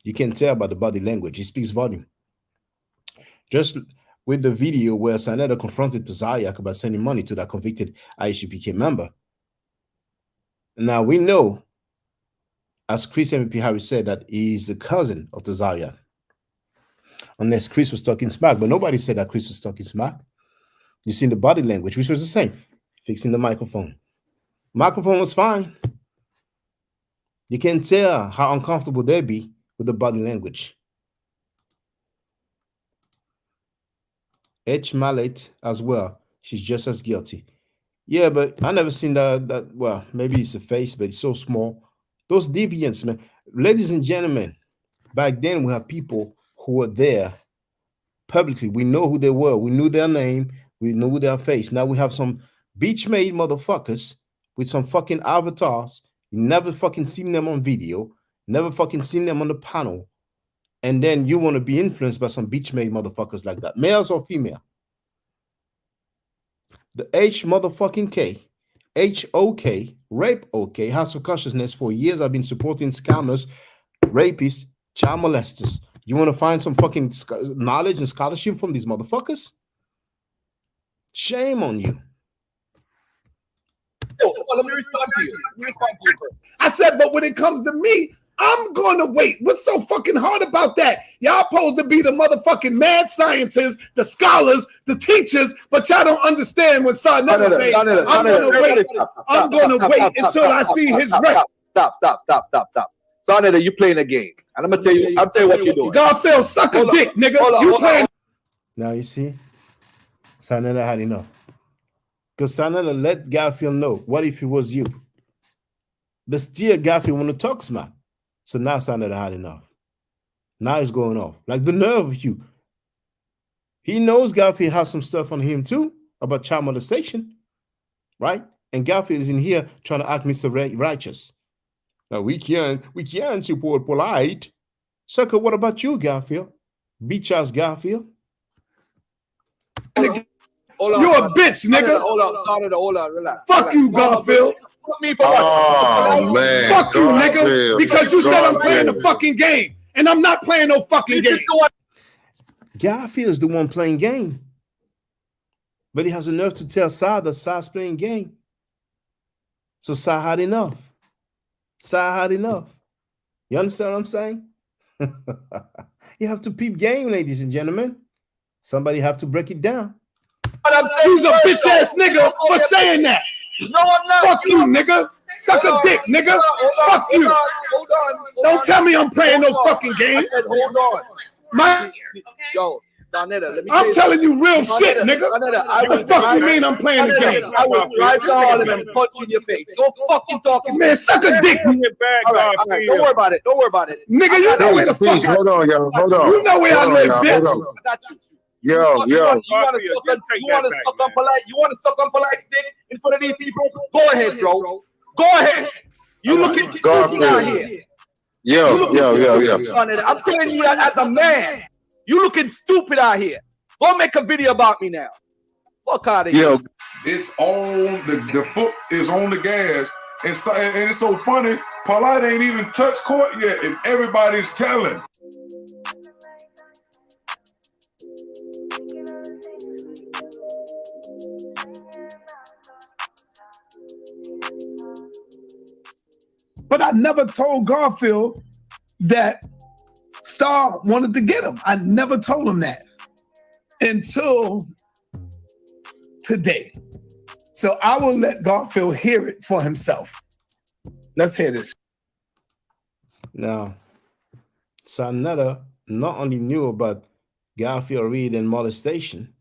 You can tell by the body language. He speaks volume. Just with the video where Sanetta confronted Zayak about sending money to that convicted ISUPK member. Now we know, as Chris MVP Harris said, that he's the cousin of Zayak. Unless Chris was talking smack, but nobody said that Chris was talking smack. You seen the body language, which was the same. Fixing the microphone. Microphone was fine. You can tell how uncomfortable they be with the body language. H. Mallet as well. She's just as guilty. Yeah, but I never seen that. Well, maybe it's a face, but it's so small. Those deviants, man. Ladies and gentlemen, back then we have people who were there publicly. We know who they were. We knew their name. We knew their face. Now we have some beach-made motherfuckers with some fucking avatars. You never fucking seen them on video. Never fucking seen them on the panel. And then you want to be influenced by some beach-made motherfuckers like that. Males or female. The H motherfucking K. H-O-K. Rape OK. House of Consciousness. For years I've been supporting scammers, rapists, child molesters. You want to find some fucking knowledge and scholarship from these motherfuckers? Shame on you. Let me respond to you. I said, but when it comes to me, I'm going to wait. What's so fucking hard about that? Y'all supposed to be the motherfucking mad scientists, the scholars, the teachers, but y'all don't understand what Sarnetta say. I'm going to wait. I'm going to wait until I see his rep. Stop. Sarnetta, you playing a game. And I'll tell you what you're doing. Garfield, suck a dick, nigga. You playing. Now you see, Sarnetta had enough. Because Sarnetta let Garfield know, what if it was you? But still Garfield want to talk smack. So now Sarnetta had enough. Now he's going off. Like the nerve of you. He knows Garfield has some stuff on him too about child molestation. Right? And Garfield is in here trying to act Mr. Righteous. Now we can't support Polight. Sucker, what about you, Garfield? Bitch ass Garfield. Hold on. You're a bitch, nigga. Hold on. Relax. Fuck you, Garfield. Put me for what? Oh, man. Fuck you, nigga. Garfield. Because you said I'm playing the Garfield. fucking game. And I'm not playing no fucking game. Garfield is the one playing game. But he has enough to tell Sa that Sa's playing game. So Sa had enough. You understand what I'm saying? You have to peep game, ladies and gentlemen. Somebody have to break it down. You's a bitch ass nigga for saying that. No, I'm not. Fuck you, nigga. Suck a dick, nigga. Fuck you. Hold on. Don't tell me I'm playing no fucking game. I said, hold on. Yo, Donetta, let me I'm telling you real shit, nigga. What the fuck you mean I'm playing the game? I will drive to Harlem and punch in your face. Don't fucking talk. Man, suck a dick. All right. Don't worry about it. Nigga, you know where the fuck I Hold on, yo. Hold on. You know where I live, bitch. Yo. You want to suck on Polight? You want to suck on Polight's dick in front of these people? Go ahead, bro. Go ahead. You looking stupid out here. Yo. I'm telling you that as a man. You looking stupid out here. Go make a video about me now. Fuck out of here. Yo, it's on the foot is on the gas, and it's so funny. Polight ain't even touched court yet, and everybody's telling. But I never told Garfield that Star wanted to get him. I never told him that until today. So I will let Garfield hear it for himself. Let's hear this. Now, Sanetta not only knew about Garfield Reed and molestation,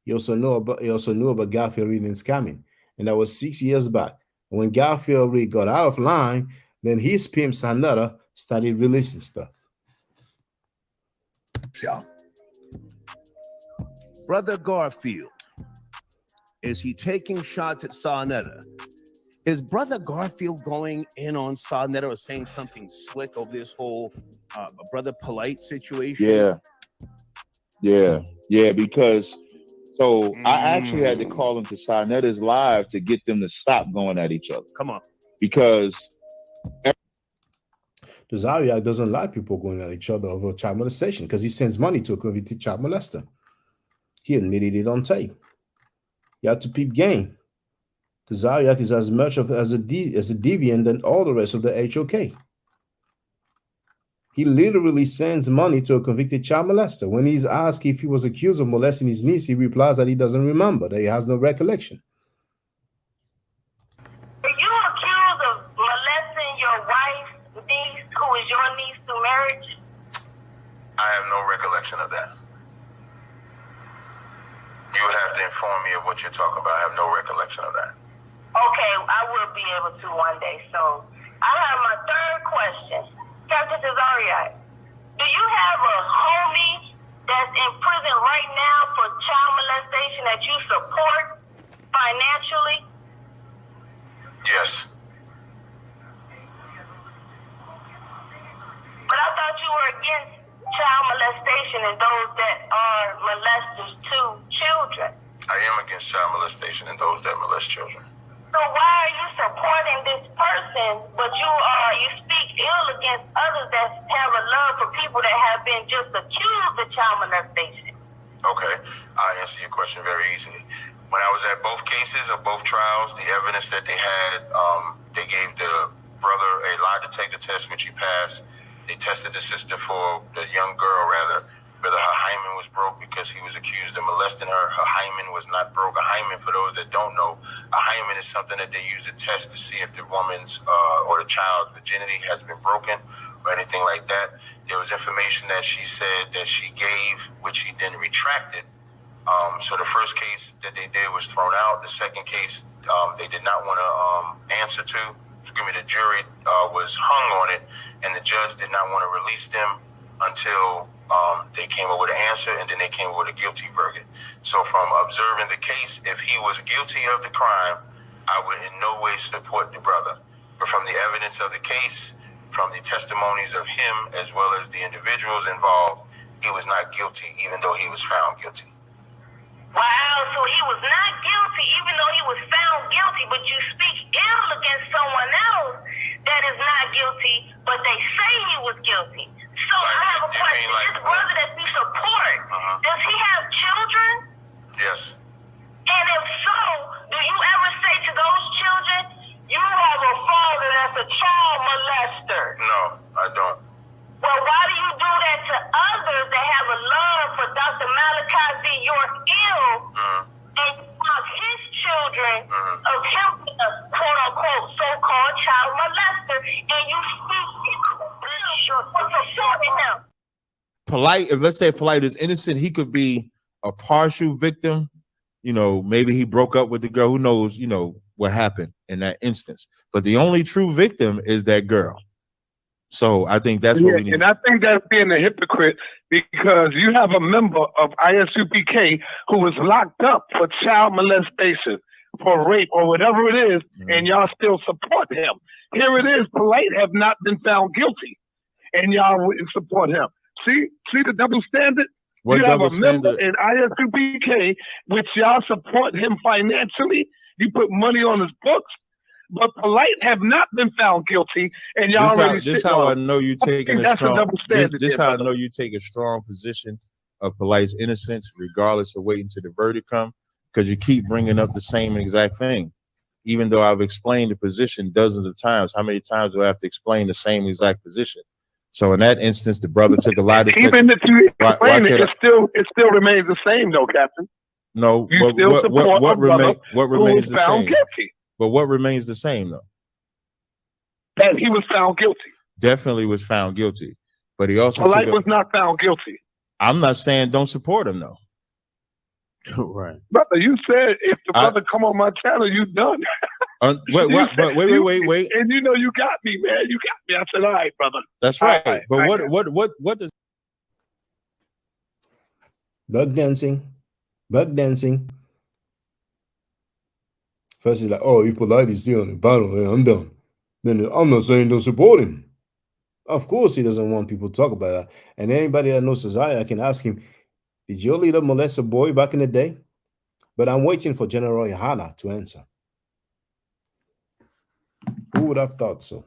he also knew about Garfield Reed and scamming. And that was 6 years back. When Garfield Reed got out of line, then his pimp Sanetta started releasing stuff. Yeah. Brother Garfield, is he taking shots at Sanetta? Is Brother Garfield going in on Sanetta or saying something slick over this whole Brother Polight situation? Yeah, because I actually had to call him to Sanetta's live to get them to stop going at each other. Come on. Because the Zariak doesn't like people going at each other over child molestation because he sends money to a convicted child molester. He admitted it on tape. You have to peep game. The Zariak is as much as a deviant than all the rest of the HOK. He literally sends money to a convicted child molester. When he's asked if he was accused of molesting his niece, he replies that he doesn't remember, that he has no recollection. Are you accused of molesting your wife's niece, who is your niece through marriage? I have no recollection of that. You would have to inform me of what you're talking about. I have no recollection of that. Okay, I will be able to one day. So I have my third question. Captain Cesariak, do you have a homie that's in prison right now for child molestation that you support financially? Yes. But I thought you were against child molestation and those that are molesters to children. I am against child molestation and those that molest children. So why are you supporting this person, but you speak ill against others that have a love for people that have been just accused of child molestation? Okay, I'll answer your question very easily. When I was at both cases of both trials, the evidence that they had, they gave the brother a lie detector test, which he passed. They tested the sister for the young girl, rather, whether her hymen was broke because he was accused of molesting her. Her hymen was not broke. A hymen, for those that don't know, a hymen is something that they use to test to see if the woman's or the child's virginity has been broken or anything like that. There was information that she said that she gave, which she then retracted. So the first case that they did was thrown out. The second case they did not want to answer to. The jury was hung on it, and the judge did not want to release them until they came up with an answer, and then they came up with a guilty verdict. So from observing the case, if he was guilty of the crime, I would in no way support the brother. But from the evidence of the case, from the testimonies of him as well as the individuals involved, he was not guilty, even though he was found guilty. Wow, so he was not guilty, even though he was found guilty, but you speak ill against someone else that is not guilty, but they say he was guilty. So I have a question. This brother that you support, does he have children? Yes. And if so, do you ever say to those children, you have a father that's a child molester? No, I don't. Well, why do you do that to others that have a love for Dr. Malachi Z. York Ill and you want his children of him being a quote-unquote so-called child molester and you speak for supporting him? Polight, if let's say Polight is innocent, he could be a partial victim. You know, maybe he broke up with the girl. Who knows, you know, what happened in that instance. But the only true victim is that girl. So I think that's what we need. And I think that's being a hypocrite because you have a member of ISUPK who was locked up for child molestation, for rape or whatever it is, and y'all still support him. Here it is, Polight have not been found guilty, and y'all wouldn't support him. See the double standard? What you have double a member standard? in ISUPK, which y'all support him financially. You put money on his books, but Polight have not been found guilty, and y'all already. This how I know you taking a that's a strong. double standard. This there, how I brother. know you take a strong position of Polight's innocence, regardless of waiting till the verdict come, because you keep bringing up the same exact thing, even though I've explained the position dozens of times. How many times do I have to explain the same exact position? So in that instance, the brother took a lot of. Even if you explain it, it still remains the same, though, Captain. No, You still support what a brother remains who the was found same? guilty. But what remains the same though? That he was found guilty. Definitely was found guilty, but he also Polight took a, was not found guilty. I'm not saying don't support him though. Right. Brother, you said if the brother come on my channel, you done. Wait. And you know you got me, man. You got me. I said, all right, brother. That's right. All right, But I what does Bug dancing. First he's like, oh, if Polight is still on the panel, then I'm done. Then I'm not saying don't support him. Of course he doesn't want people to talk about that. And anybody that knows Cesario, I can ask him, did your leader molest a boy back in the day? But I'm waiting for General Yohana to answer. Who would have thought so?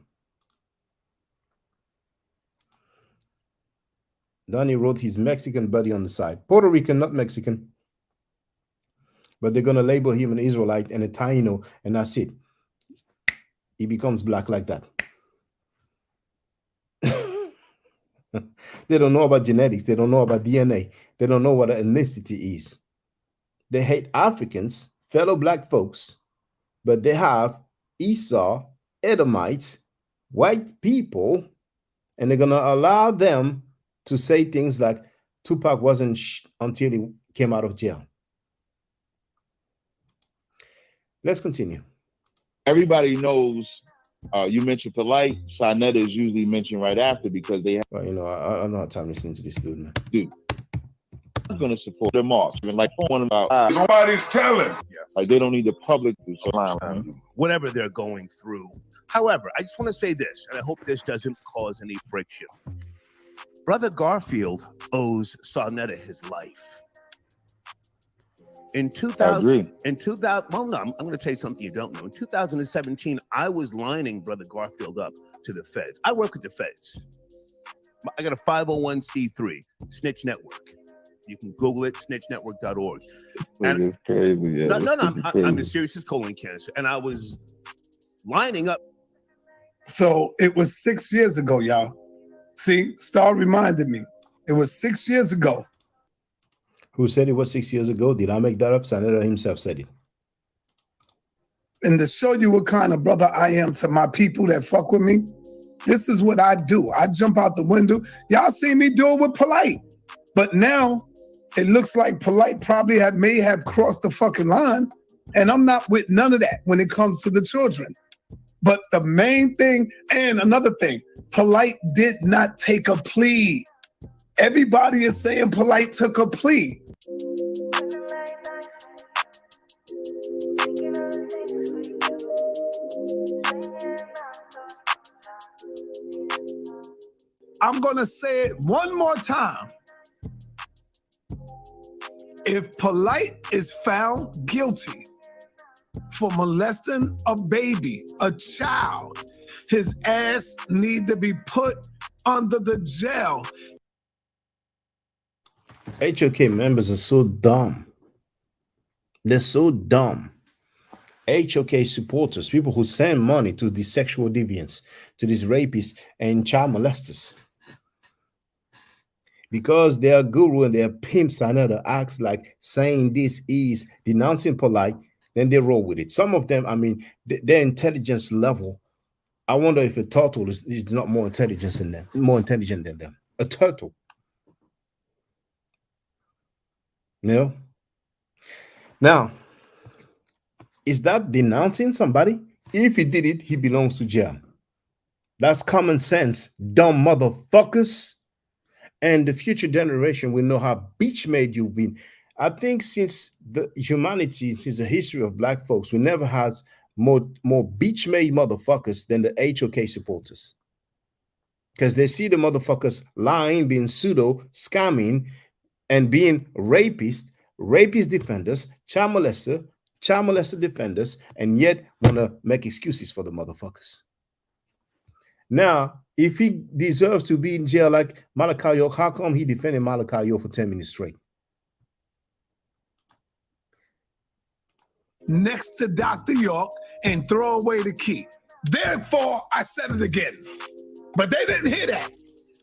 Donnie wrote his Mexican buddy on the side. Puerto Rican, not Mexican. But they're going to label him an Israelite and a Taino, and that's it. He becomes black like that. They don't know about genetics. They don't know about DNA. They don't know what ethnicity is. They hate Africans, fellow black folks, but they have Esau, Edomites, white people, and they're going to allow them to say things like Tupac wasn't until he came out of jail. Let's continue. everybody knows? You mentioned Polight. Sonetta is usually mentioned right after because they have. Well, you know, I don't have time listening to this dude, man. Dude, I'm going to support them off. Like one about nobody's telling. Like they don't need the public to surround whatever they're going through. However, I just want to say this, and I hope this doesn't cause any friction. Brother Garfield owes Sonetta his life. In 2000, well, no, I'm going to tell you something you don't know. In 2017, I was lining Brother Garfield up to the feds. I work with the feds. I got a 501c3, Snitch Network. You can Google it, snitchnetwork.org. And crazy. no, I'm as serious as colon cancer. And I was lining up. So it was 6 years ago, y'all. See, Star reminded me. It was 6 years ago. Who said it was 6 years ago? Did I make that up? Sonetta himself said it. And to show you what kind of brother I am to my people that fuck with me, this is what I do. I jump out the window. Y'all see me do it with Polight. But now it looks like Polight probably may have crossed the fucking line. And I'm not with none of that when it comes to the children. But the main thing, and another thing, Polight did not take a plea. Everybody is saying Polight took a plea. I'm going to say it one more time. If Polight is found guilty for molesting a baby, a child, his ass need to be put under the jail. HOK members are so dumb. They're so dumb. HOK supporters, people who send money to these sexual deviants, to these rapists and child molesters, because their guru and their pimps and other acts like saying this is denouncing Polight, then they roll with it. Some of them, I mean, their intelligence level, I wonder if a turtle is not more intelligent than them, more intelligent than them. A turtle. You know? Now, is that denouncing somebody? If he did it, he belongs to jail. That's common sense, dumb motherfuckers. And the future generation will know how bitch-made you've been. I think since the humanity, since the history of black folks, we never had more bitch-made motherfuckers than the HOK supporters. Because they see the motherfuckers lying, being pseudo, scamming, and being rapist defenders, child molester defenders, and yet want to make excuses for the motherfuckers. Now, if he deserves to be in jail like Malachi York, how come he defended Malachi York for 10 minutes straight? Next to Dr. York and throw away the key. Therefore, I said it again. But they didn't hear that.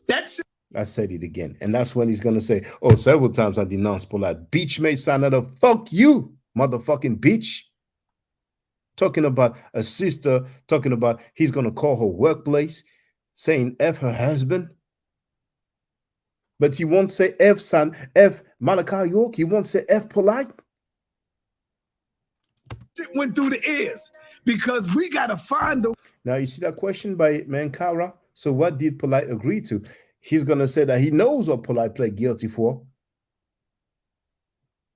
That's it. I said it again. And that's when he's going to say, oh, several times I denounced Polight. Bitch made Sanada. Fuck you, motherfucking bitch. Talking about a sister, talking about he's going to call her workplace, saying F her husband. But he won't say F Malachi York. He won't say F Polight. It went through the ears because we got to find the. Now, you see that question by Mankara? So what did Polight agree to? He's going to say that he knows what Polight pled guilty for.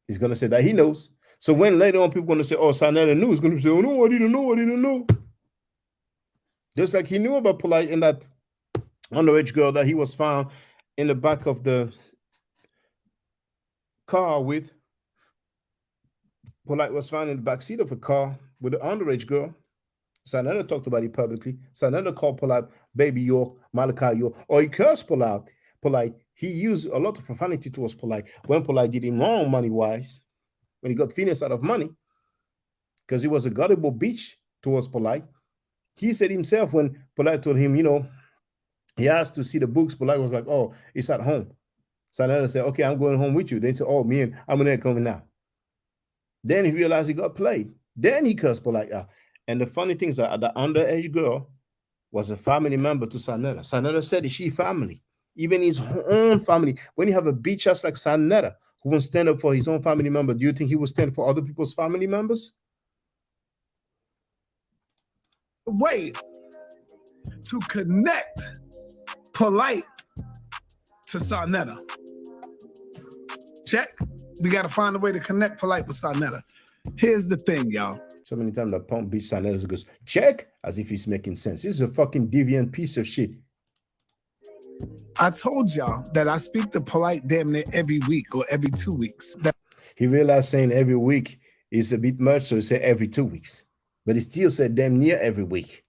He's going to say that he knows. So when later on people are going to say, oh, Sanada knew, he's going to say, oh, no, I didn't know. Just like he knew about Polight and that underage girl that he was found in the back of the car with. Polight was found in the back seat of a car with an underage girl. Sanada talked about it publicly. Sanada called Polight Baby York, Malachi York, or he cursed Polight. He used a lot of profanity towards Polight when Polight did him wrong money-wise, when he got Phineas out of money, because he was a gullible bitch towards Polight. He said himself when Polight told him, you know, he asked to see the books, Polight was like, oh, it's at home. Sanada said, okay, I'm going home with you. They said, oh, me and I'm gonna coming now. Then he realized he got played. Then he cursed Polight out. And the funny thing is that the underage girl was a family member to Sanada. Sanada said she family, even his own family. When you have a bitch ass like Sanada who won't stand up for his own family member, do you think he will stand for other people's family members? Way to connect Polight to Sanada. Check. We got to find a way to connect Polight with Sanada. Here's the thing, y'all. So many times that pump bitch Sanada goes, check, as if he's making sense. This is a fucking deviant piece of shit. I told y'all that I speak to Polight damn near every week or every 2 weeks. He realized saying every week is a bit much, so he said every 2 weeks. But he still said damn near every week.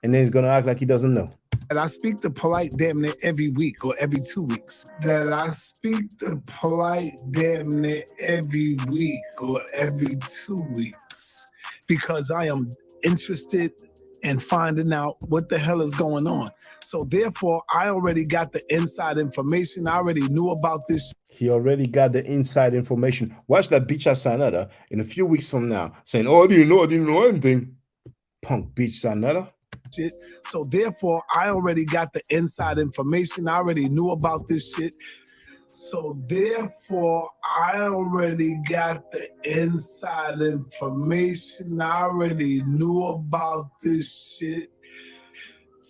And then he's going to act like he doesn't know. That I speak to Polight damn near every week or every 2 weeks. That I speak to Polight damn near every week or every 2 weeks. Because I am interested in finding out what the hell is going on. So therefore, I already got the inside information. I already knew about this. He already got the inside information. Watch that bitch ass Sanada in a few weeks from now saying, oh, I didn't know anything. Punk bitch Sanada. Shit. So therefore, I already got the inside information. I already knew about this shit. So therefore, I already got the inside information. I already knew about this shit.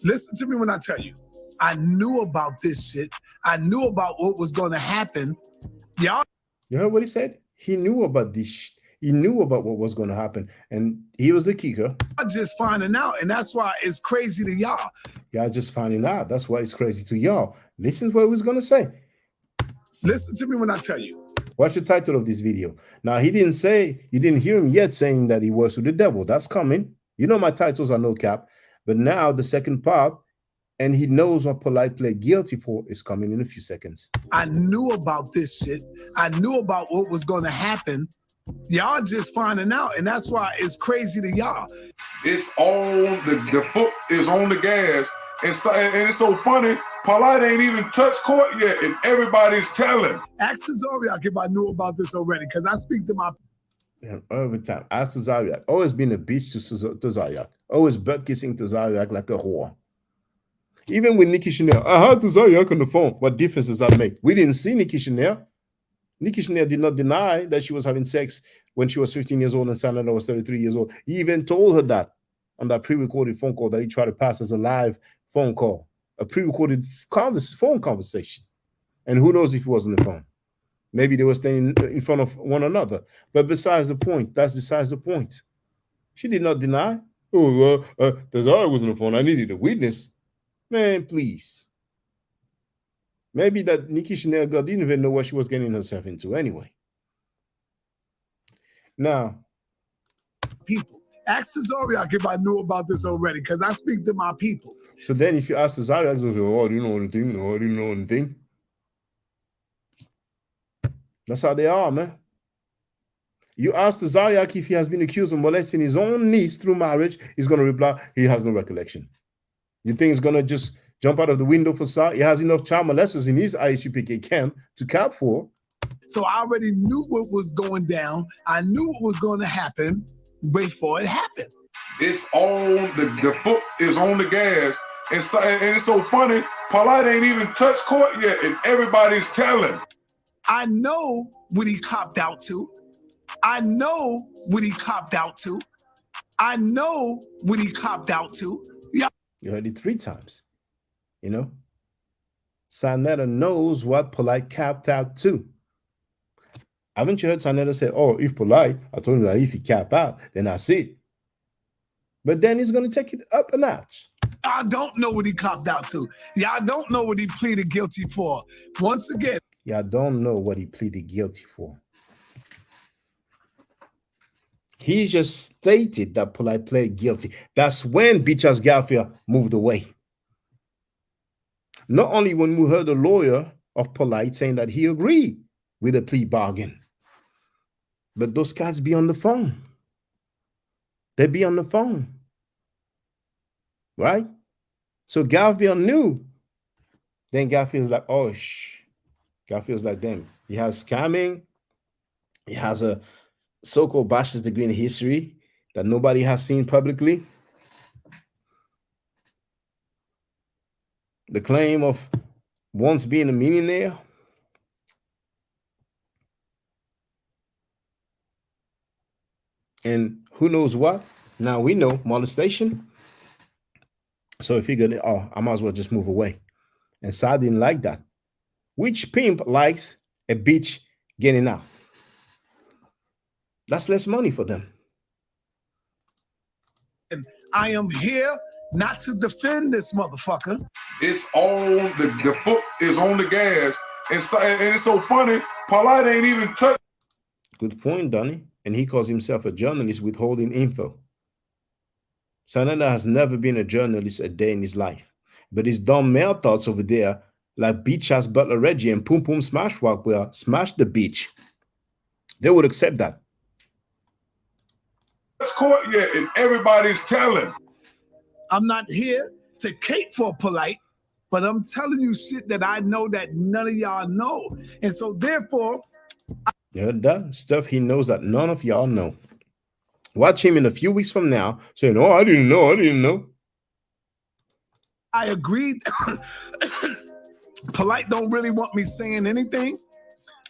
Listen to me when I tell you. I knew about this shit. I knew about what was going to happen. Y'all. You heard what he said? He knew about this shit. He knew about what was going to happen, and he was the kicker. I'm just finding out, and that's why it's crazy to y'all. Y'all just finding out. That's why it's crazy to y'all. Listen to what he was going to say. Listen to me when I tell you. What's the title of this video? Now, he didn't say, you didn't hear him yet saying that he works with the devil. That's coming. You know my titles are no cap. But now the second part, and he knows what Polight pled guilty for, is coming in a few seconds. I knew about this shit. I knew about what was going to happen. Y'all just finding out, and that's why it's crazy to y'all. It's on the foot is on the gas, and it's so funny. Polight ain't even touched court yet, and everybody's telling. Ask Zariak if I knew about this already, because I speak to my. And every time, ask Zariak. Always been a bitch to Zariak. Always butt kissing to Zariak like a whore. Even with Nikki Chanel, I had to Zariak on the phone. What difference does that make? We didn't see Nikki Chanel. Nikki Chanel did not deny that she was having sex when she was 15 years old and Sanada was 33 years old. He even told her that on that pre-recorded phone call that he tried to pass as a live phone call, a pre-recorded phone conversation. And who knows if he was on the phone? Maybe they were standing in front of one another. But besides the point, that's besides the point. She did not deny. Oh, Tazara was on the phone. I needed a witness. Man, please. Maybe that Nikki Chanel girl didn't even know what she was getting herself into anyway. Now, people. Ask Zariak if I knew about this already, because I speak to my people. So then if you ask Zariak, they'll say, oh, do you know anything? No, I didn't know anything. That's how they are, man. You ask Zariak if he has been accused of molesting his own niece through marriage, he's going to reply, he has no recollection. You think he's going to just jump out of the window for Sa? He has enough child molesters in his ISUPK camp to cap for. So I already knew what was going down. I knew what was going to happen before it happened. It's on the foot is on the gas, and it's so funny. Polight ain't even touched court yet, and everybody's telling. I know what he copped out to. I know what he copped out to. I know what he copped out to. Yeah. You heard it 3 times. You know? Sanetta knows what Polight capped out to. Haven't you heard Sanetta say, oh, if Polight, I told him that if he cap out, then that's it. But then he's going to take it up a notch. I don't know what he copped out to. Y'all don't know what he pleaded guilty for. Once again. Y'all don't know what he pleaded guilty for. He just stated that Polight pled guilty. That's when Beatrice Garfield moved away. Not only when we heard the lawyer of Polight saying that he agreed with the plea bargain, but those guys be on the phone. They be on the phone. Right? So Garfield knew. Then Garfield's like, oh, shh. Garfield's like, damn, he has scamming. He has a so-called bachelor's degree in history that nobody has seen publicly. The claim of once being a millionaire. And who knows what? Now we know molestation. So he figured, oh, I might as well just move away. And Sa didn't like that. Which pimp likes a bitch getting out? That's less money for them. And I am here not to defend this motherfucker. It's on the foot is on the gas, and it's so funny. Polight ain't even touched. Good point, Donnie. And he calls himself a journalist withholding info. Sanada has never been a journalist a day in his life. But his dumb male thoughts over there, like Beach Ass Butler Reggie and Pum Pum Smash Rock, will smash the beach. They would accept that. It's court yet, and everybody's telling. I'm not here to cape for Polight, but I'm telling you shit that I know that none of y'all know. And so therefore, you heard that? Stuff he knows that none of y'all know. Watch him in a few weeks from now saying, oh, I didn't know. I agreed. Polight don't really want me saying anything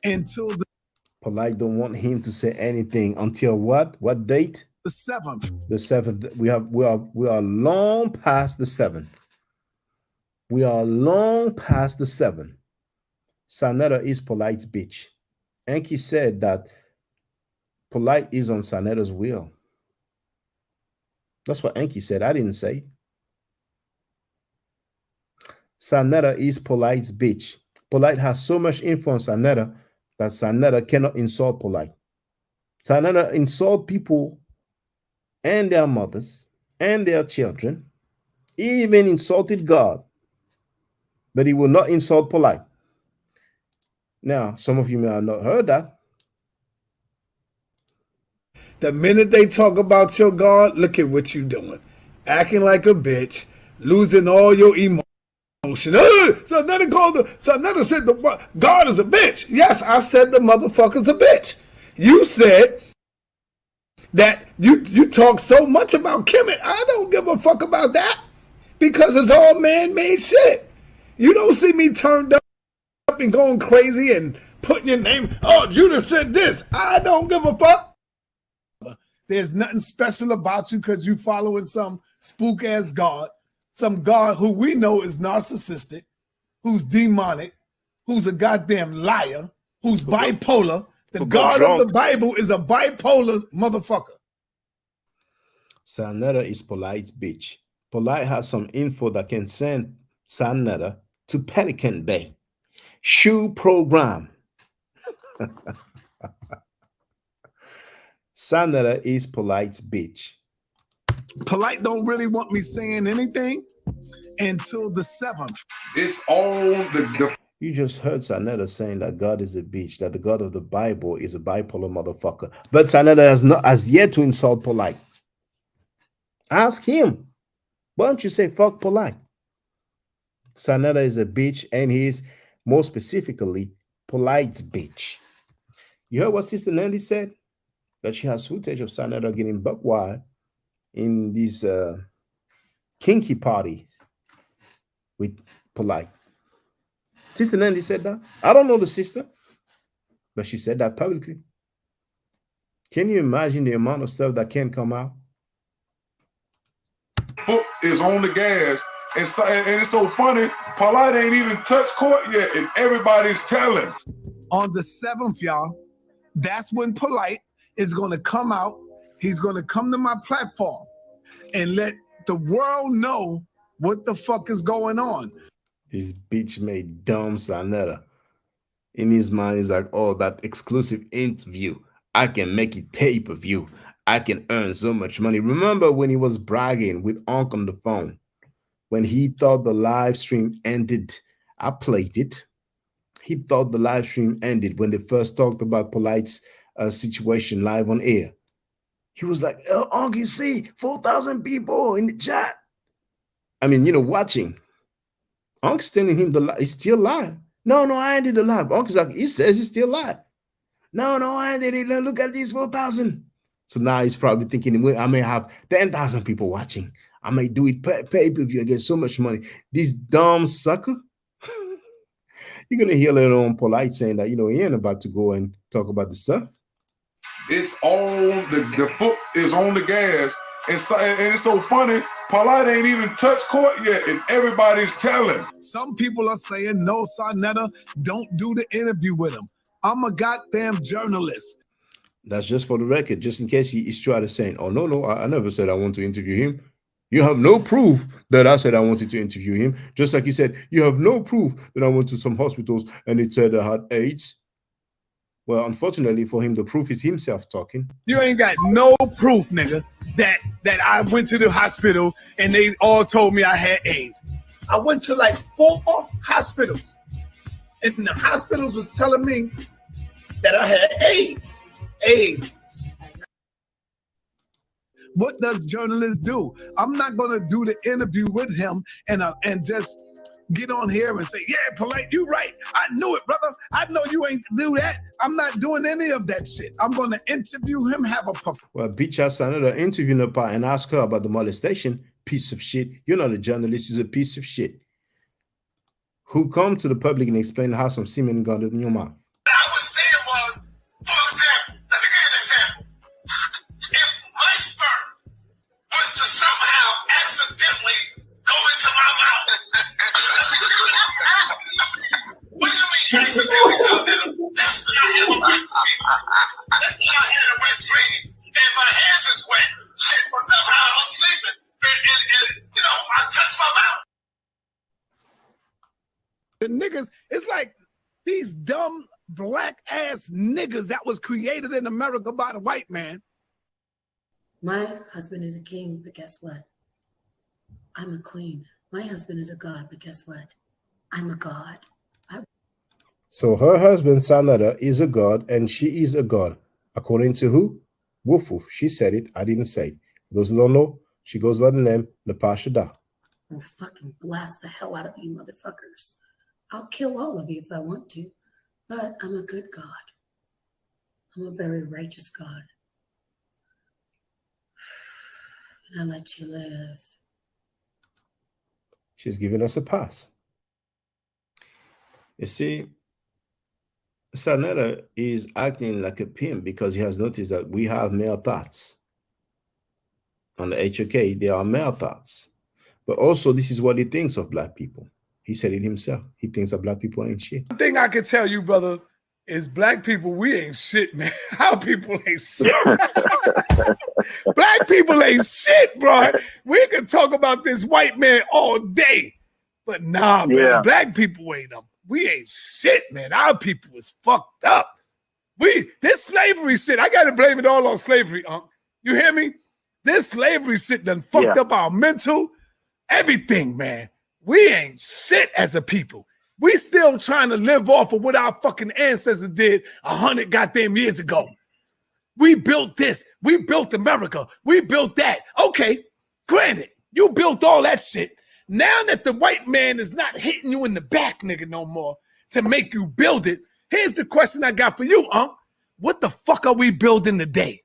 until the Polight don't want him to say anything until what? What date? The 7th. The 7th. We are long past the 7th. We are long past the 7th. Sanetta is Polight's bitch. Enki said that Polight is on Sanetta's will. That's what Enki said. I didn't say. Sanetta is Polight's bitch. Polight has so much influence on Sanetta that Sanetta cannot insult Polight. Sanetta insult people and their mothers and their children. He even insulted God, but he will not insult Polight. Now, some of you may have not heard that. The minute they talk about your God, look at what you're doing. Acting like a bitch, losing all your emotion. So another said the God is a bitch. Yes, I said the motherfucker's a bitch. You said that you talk so much about Kemet. I don't give a fuck about that because it's all man-made shit. You don't see me turned up and going crazy and putting your name. Oh, Judah said this. I don't give a fuck. There's nothing special about you because you following some spook ass God, some God who we know is narcissistic, who's demonic, who's a goddamn liar, who's bipolar. The God of the Bible is a bipolar motherfucker. Sanetta is Polight's bitch. Polight has some info that can send Sanetta to Pelican Bay. Shoe program. Sanetta is Polight's bitch. Polight don't really want me saying anything until the 7th. It's all the You just heard Sanetta saying that God is a bitch, that the God of the Bible is a bipolar motherfucker. But Sanetta has yet to insult Polight. Ask him. Why don't you say fuck Polight? Sanetta is a bitch, and he is more specifically Polight's bitch. You heard what Sister Nandy said? That she has footage of Sanetta getting buck wild in these kinky parties with Polight. Sister Nandy said that. I don't know the sister, but she said that publicly. Can you imagine the amount of stuff that can come out? Foot is on the gas, and it's so funny. Polight ain't even touched court yet, and everybody's telling. On the 7th, y'all, that's when Polight is going to come out. He's going to come to my platform and let the world know what the fuck is going on. This bitch made dumb Sanetta. In his mind, he's like, oh, that exclusive interview. I can make it pay-per-view. I can earn so much money. Remember when he was bragging with Unc on the phone? When he thought the live stream ended. I played it. He thought the live stream ended when they first talked about Polight's situation live on air. He was like, oh, Unc, you see, 4,000 people in the chat. I mean, watching. Unc's telling him he's still live. No, I ended the live. Unc's like, he says he's still live. No, I ended it. Look at these 4,000. So now he's probably thinking, I may have 10,000 people watching. I may do it pay-per-view. I get so much money. This dumb sucker. You're going to hear later on Polight saying that, he ain't about to go and talk about the stuff. It's all the foot is on the gas, and it's so funny. Polight ain't even touched court yet, and everybody's telling. Some people are saying, no, Sanetta, don't do the interview with him. I'm a goddamn journalist. That's just for the record, just in case he's trying to say, oh, no, I never said I want to interview him. You have no proof that I said I wanted to interview him. Just like you said, you have no proof that I went to some hospitals and it said I had AIDS. Well, unfortunately for him, the proof is himself talking. You ain't got no proof, nigga, that I went to the hospital and they all told me I had AIDS. I went to like 4 hospitals, and the hospitals was telling me that I had AIDS. What does journalists do? I'm not gonna do the interview with him and just get on here and say, yeah, Polight, you right. I knew it, brother. I know you ain't do that. I'm not doing any of that shit. I'm going to interview him, have a puppet. Well, bitch ass Sanetta interviewing her and ask her about the molestation. Piece of shit. You're not a journalist. You're a piece of shit. Who come to the public and explain how some semen got in your mouth. What I was saying was, for example, let me give you an example. If my sperm was to somehow accidentally go into my mouth, what do you mean accidentally, Sanetta? That's when I have a wet dream. That's when I had a wet dream, and my hands is wet, but somehow I'm sleeping, and I touch my mouth. The niggas, it's like these dumb black ass niggas that was created in America by the white man. My husband is a king, but guess what? I'm a queen. My husband is a god, but guess what? I'm a god. So her husband, Sanada, is a god, and she is a god. According to who? Woof Woof. She said it. I didn't say it. For those who don't know, she goes by the name Napashada. I'll fucking blast the hell out of you motherfuckers. I'll kill all of you if I want to, but I'm a good God. I'm a very righteous God. And I let you live. She's giving us a pass. You see, Sanada is acting like a pimp because he has noticed that we have male thoughts. On the HOK, there are male thoughts. But also, this is what he thinks of black people. He said it himself. He thinks that black people ain't shit. One thing I can tell you, brother, is black people, we ain't shit, man. Our people ain't shit. Black people ain't shit, bro. We can talk about this white man all day. But nah, man, black people ain't them. We ain't shit, man. Our people is fucked up. This slavery shit, I got to blame it all on slavery, You hear me? This slavery shit done fucked up our mental, everything, man. We ain't shit as a people. We still trying to live off of what our fucking ancestors did 100 goddamn years ago. We built this. We built America. We built that. Okay, granted, you built all that shit. Now that the white man is not hitting you in the back, nigga, no more to make you build it, here's the question I got for you, What the fuck are we building today?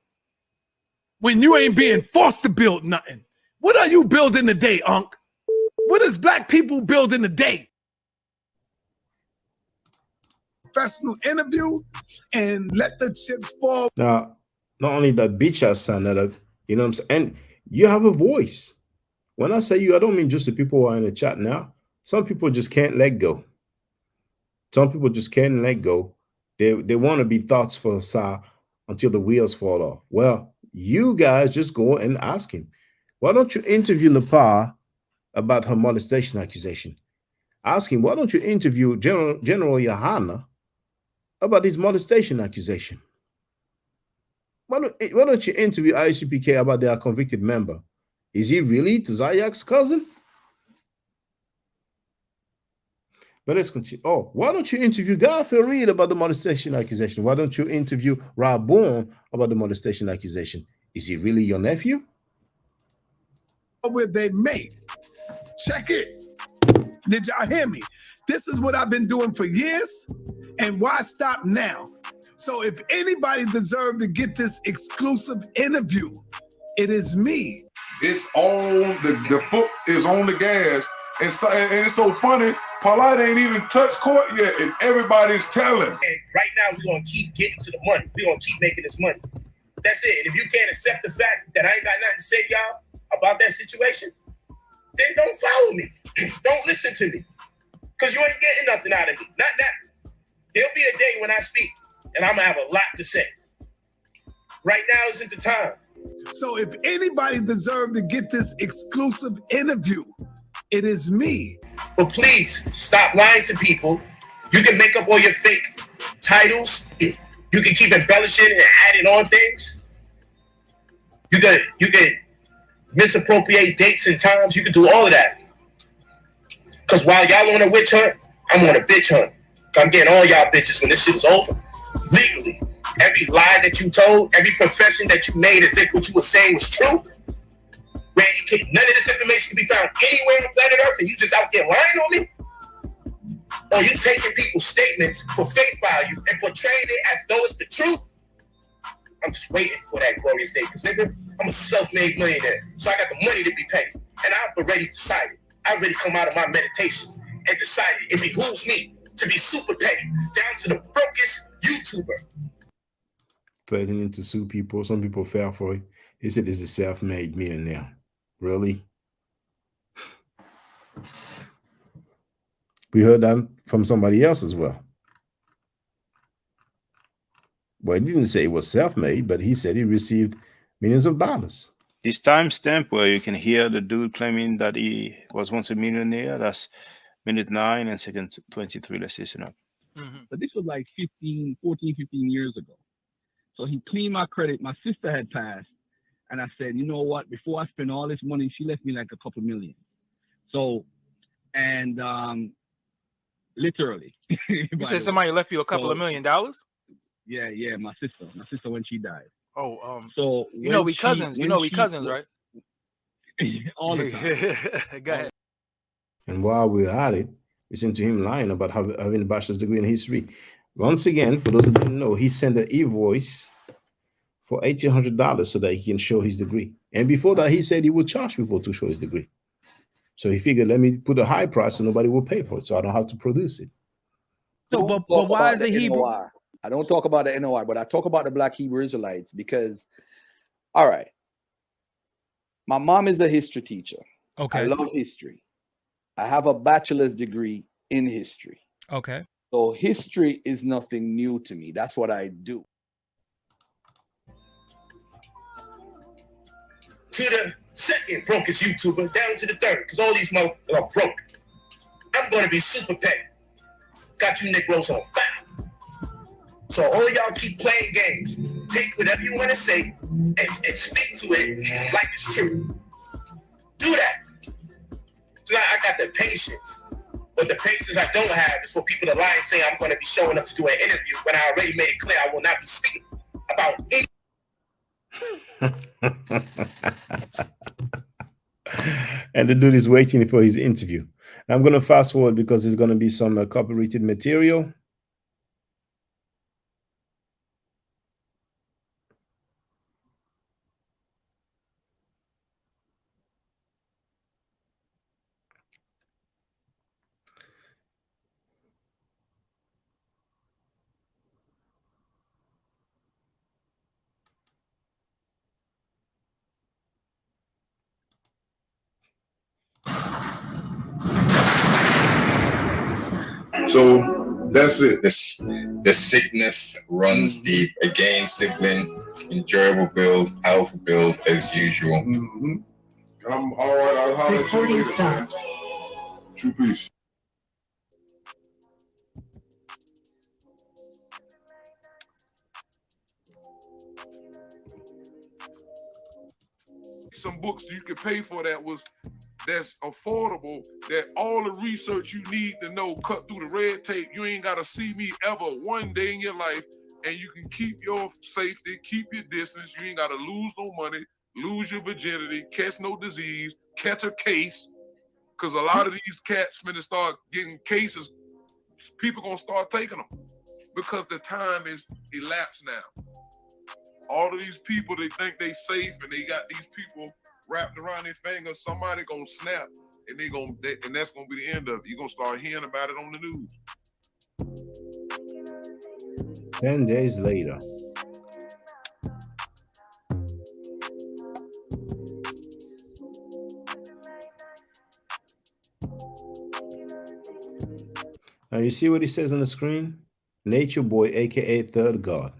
When you ain't being forced to build nothing. What are you building today, What is black people building today? Professional interview and let the chips fall. Now, not only that, bitch ass Sanada, you know what I'm saying? And you have a voice. When I say you, I don't mean just the people who are in the chat now. Some people just can't let go. Some people just can't let go. They want to be thoughts for Sa until the wheels fall off. Well, you guys just go and ask him. Why don't you interview Nepal about her molestation accusation? Ask him, why don't you interview General Yahana about his molestation accusation? Why don't you interview ICPK about their convicted member? Is he really Zayak's cousin? But let's continue. Oh, why don't you interview Garfield Reed about the molestation accusation? Why don't you interview Rob Bourne about the molestation accusation? Is he really your nephew? Where they made. Check it. Did y'all hear me? This is what I've been doing for years, and why stop now? So if anybody deserved to get this exclusive interview, it is me. It's on, the foot is on the gas. And it's so funny, Polight ain't even touched court yet, and everybody's telling. And right now, we're going to keep getting to the money. We're going to keep making this money. That's it. And if you can't accept the fact that I ain't got nothing to say, y'all, about that situation, then don't follow me. Don't listen to me. Because you ain't getting nothing out of me. Not now. There'll be a day when I speak, and I'm going to have a lot to say. Right now isn't the time. So if anybody deserved to get this exclusive interview, it is me. But please, stop lying to people. You can make up all your fake titles. You can keep embellishing and adding on things. You can misappropriate dates and times. You can do all of that. Because while y'all on a witch hunt, I'm on a bitch hunt. I'm getting all y'all bitches when this shit is over. Legally. Every lie that you told, every profession that you made as if what you were saying was true, none of this information can be found anywhere on planet Earth, and you just out there lying on me? Or you taking people's statements for face value and portraying it as though it's the truth? I'm just waiting for that glorious day, because nigga, I'm a self-made millionaire, so I got the money to be paid, and I've already decided. I've already come out of my meditations and decided it behooves me to be super petty, down to the brokest YouTuber. Threatening to sue people. Some people fell for it. He said he's a self-made millionaire. Really? We heard that from somebody else as well. Well, he didn't say it was self-made, but he said he received millions of dollars. This timestamp where you can hear the dude claiming that he was once a millionaire, that's minute 9 and second 23. Let's listen up. But this was like 14, 15 years ago. So he cleaned my credit. My sister had passed. And I said, you know what? Before I spend all this money, she left me like a couple million. So, and literally. You said somebody left you a couple of $1 million? Yeah, my sister when she died. Oh, so you know we cousins. Right? All the time. Go ahead. And while we're at it, listen to him lying about having a bachelor's degree in history. Once again, for those who didn't know, he sent an invoice for $1,800 so that he can show his degree. And before that, he said he would charge people to show his degree. So he figured, let me put a high price so nobody will pay for it, so I don't have to produce it. So, but why is the Hebrew? NOI. I don't talk about the NOI, but I talk about the Black Hebrew Israelites because, all right, my mom is a history teacher. Okay. I love history. I have a bachelor's degree in history. Okay. So history is nothing new to me. That's what I do. To the second brokest YouTuber, down to the third, because all these motherfuckers are broke. I'm going to be super petty. Got you Negroes on fire. So all y'all keep playing games. Take whatever you want to say and speak to it like it's true. Do that. So I got the patience. But the patience I don't have is for people to lie and say I'm going to be showing up to do an interview when I already made it clear I will not be speaking about anything. And the dude is waiting for his interview. I'm going to fast forward because there's going to be some copyrighted material. So that's it. The sickness runs deep. Again, sibling, enjoyable build, powerful build as usual. I'm all right. I'll holler at you later. Start. True peace. Some books you could pay for that's affordable, that all the research you need to know cut through the red tape. You ain't got to see me ever one day in your life, and you can keep your safety, keep your distance. You ain't got to lose no money, lose your virginity, catch no disease, catch a case, because a lot of these cats finna start getting cases. People gonna start taking them because the time is elapsed now. All of these people, they think they safe, and they got these people wrapped around their finger. Somebody gonna snap, and and that's gonna be the end of it. You're gonna start hearing about it on the news. 10 days later. Now you see what he says on the screen? Nature Boy, aka Third God.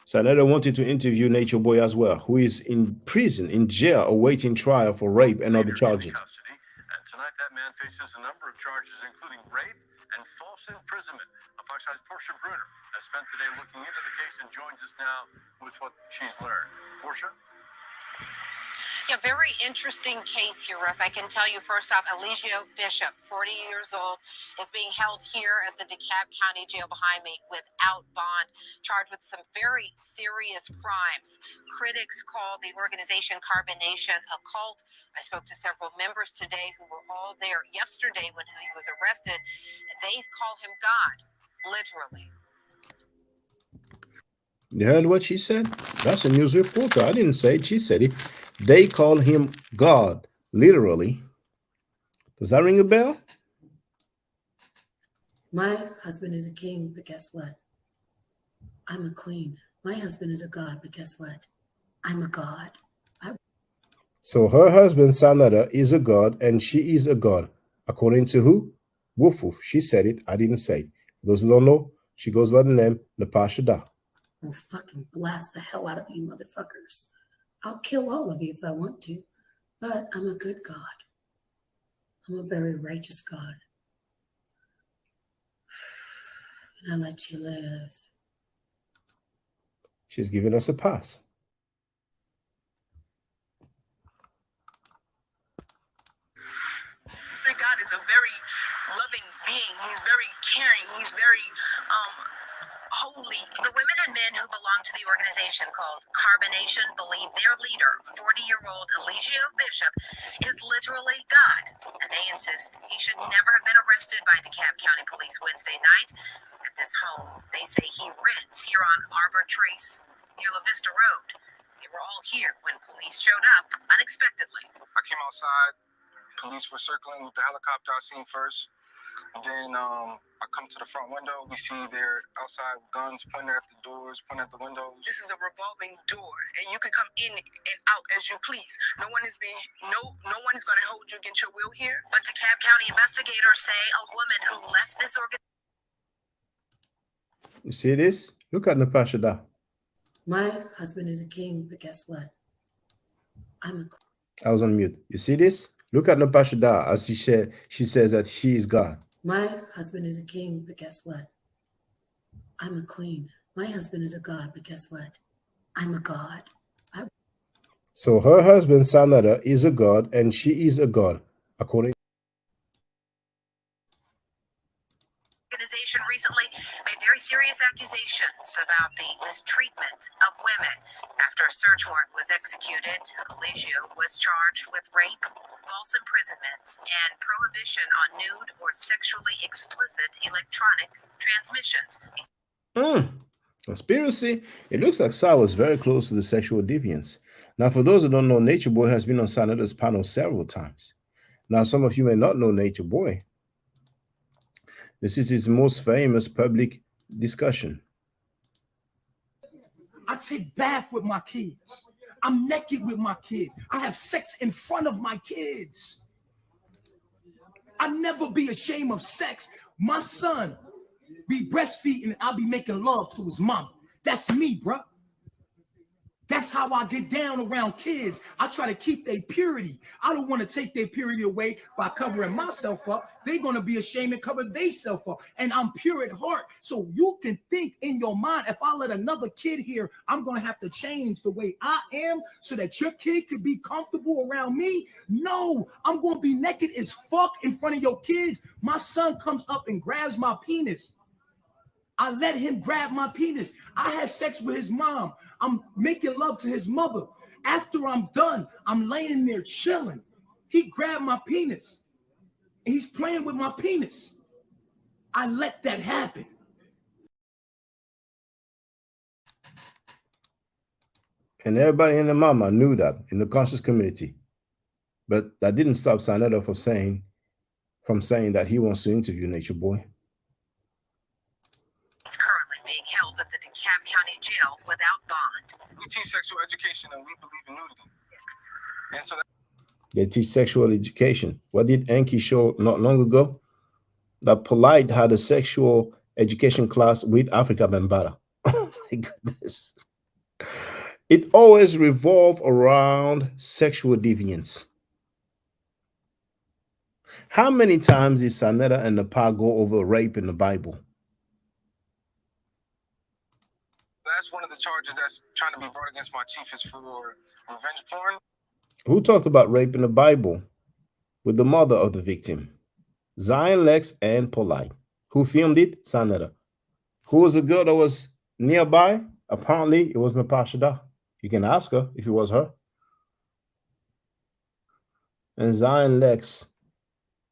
Sanada wanted to interview Nature Boy as well, who is in prison, in jail, awaiting trial for rape and other charges. And tonight, that man faces a number of charges, including rape and false imprisonment. Fox 5's Portia Bruner has spent the day looking into the case and joins us now with what she's learned. Portia? Yeah, very interesting case here, Russ. I can tell you first off, Eligio Bishop, 40 years old, is being held here at the DeKalb County Jail behind me without bond, charged with some very serious crimes. Critics call the organization Carbonation a cult. I spoke to several members today who were all there yesterday when he was arrested. They call him God, literally. You heard what she said? That's a news reporter. I didn't say it. She said it. They call him God, literally. Does that ring a bell? My husband is a king, but guess what? I'm a queen. My husband is a god, but guess what? I'm a god. So her husband, Sanada, is a god, and she is a god. According to who? Woof woof. She said it. I didn't say it. For those who don't know, she goes by the name Napashada. I'll fucking blast the hell out of you motherfuckers. I'll kill all of you if I want to, but I'm a good God. I'm a very righteous God. And I let you live. She's giving us a pass. God is a very loving being. He's very caring. He's very holy. The women and men who belong to the organization called Carbonation believe their leader, 40-year-old Eligio Bishop, is literally God, and they insist he should never have been arrested by DeKalb County Police Wednesday night at this home they say he rents here on Arbor Trace near La Vista Road. They were all here when police showed up unexpectedly. I came outside. Police were circling with the helicopter I seen first. And then I come to the front window. We see they're outside with guns pointing at the doors, pointing at the windows. This is a revolving door, and you can come in and out as you please. No one is going to hold you against your will here. But DeKalb County investigators say a woman who left this organization. You see this? Look at Napashada. My husband is a king, but guess what? I was on mute. You see this? Look at Napashada as she says that she is God. My husband is a king, but guess what? I'm a queen. My husband is a god, but guess what? I'm a god. So her husband, Sanada, is a god, and she is a god, according. Organization recently made very serious accusations about the mistreatment of women. After a search warrant was executed, Eligio was charged with rape, false imprisonment, and prohibition on nude or sexually explicit electronic transmissions. Conspiracy. It looks like Sa was very close to the sexual deviance. Now, for those who don't know, Nature Boy has been on Sanada's panel several times. Now, some of you may not know Nature Boy. This is his most famous public discussion. I take bath with my kids. I'm naked with my kids. I have sex in front of my kids. I never be ashamed of sex. My son be breastfeeding, I'll be making love to his mama. That's me, bro. That's how I get down around kids. I try to keep their purity. I don't want to take their purity away by covering myself up. They're going to be ashamed and cover themselves up. And I'm pure at heart. So you can think in your mind, if I let another kid here, I'm going to have to change the way I am so that your kid could be comfortable around me. No, I'm going to be naked as fuck in front of your kids. My son comes up and grabs my penis. I let him grab my penis. I had sex with his mom. I'm making love to his mother. After I'm done, I'm laying there chilling. He grabbed my penis. And he's playing with my penis. I let that happen. And everybody in the mama knew that in the conscious community. But that didn't stop Sanada from saying that he wants to interview Nature Boy. He's currently being held at the DeKalb County Jail without bond. We teach sexual education and we believe in nudity. And so they teach sexual education. What did Enki show not long ago? That Polight had a sexual education class with Africa Bambara. Oh my goodness. It always revolves around sexual deviance. How many times did Sanada and Napa go over rape in the Bible? that's one of the charges that's trying to be brought against my chief is for revenge porn. Who talked about rape in the Bible with the mother of the victim? Zion Lex and Polight. Who filmed it? Sanada. Who was the girl that was nearby? Apparently, it was Napashada. You can ask her if it was her. And Zion Lex,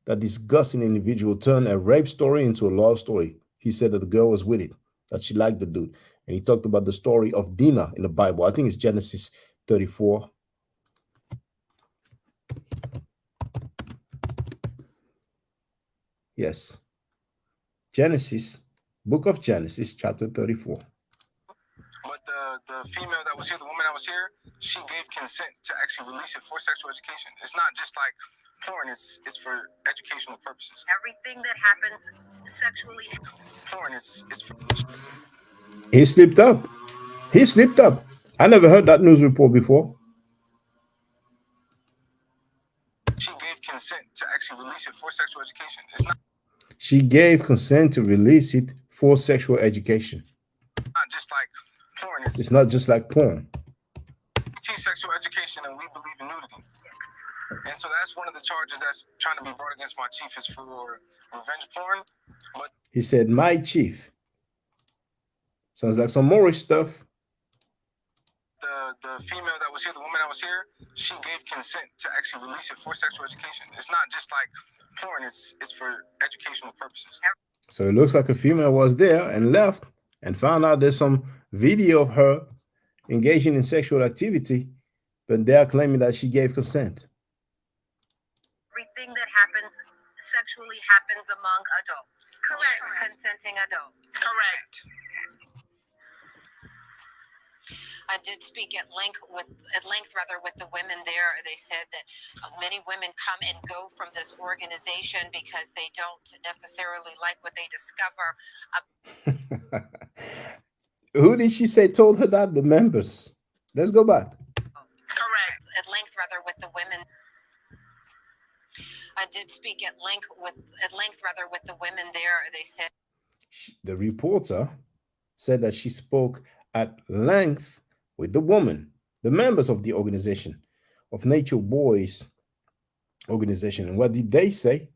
that disgusting individual, turned a rape story into a love story. He said that the girl was with it, that she liked the dude. And he talked about the story of Dinah in the Bible. I think it's Genesis 34. Yes. Genesis, book of Genesis, chapter 34. But the female that was here, the woman that was here, she gave consent to actually release it for sexual education. It's not just like porn, it's for educational purposes. Everything that happens sexually. Porn is for. He slipped up. He slipped up. I never heard that news report before. She gave consent to actually release it for sexual education. It's not. She gave consent to release it for sexual education. Not just like porn. It's not just like porn. We teach sexual education and we believe in nudity. And so that's one of the charges that's trying to be brought against my chief is for revenge porn. But He said, my chief. Sounds like some Moorish stuff. The female that was here, the woman that was here, she gave consent to actually release it for sexual education. It's not just like porn, it's for educational purposes. So it looks like a female was there and left and found out there's some video of her engaging in sexual activity, but they're claiming that she gave consent. Everything that happens sexually happens among adults. Correct. Consenting adults. Correct. I did speak at length with the women there. They said that many women come and go from this organization because they don't necessarily like what they discover. Who did she say told her that? The members. Let's go back. Correct. At length with the women. I did speak at length with the women there. They said the reporter said that she spoke at length with the woman, the members of the organization, of Nature Boys organization. And what did they say?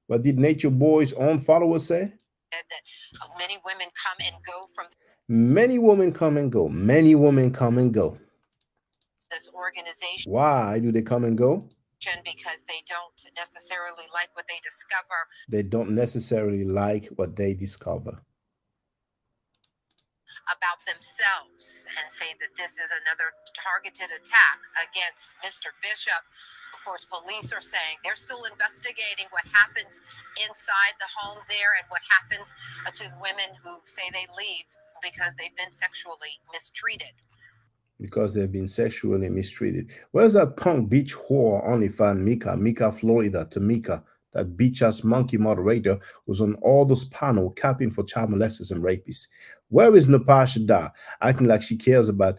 What did Nature Boys' own followers say? That many women come and go from many women come and go. Many women come and go. This organization. Why do they come and go? Because they don't necessarily like what they discover. They don't necessarily like what they discover about themselves and say that this is another targeted attack against Mr. Bishop. Of course, police are saying they're still investigating what happens inside the home there and what happens to women who say they leave because they've been sexually mistreated. Because they've been sexually mistreated. Where's that punk beach whore OnlyFans Mika Florida, Tamika, that bitch-ass monkey moderator who's on all those panels capping for child molesters and rapists? Where is Natasha Da acting like she cares about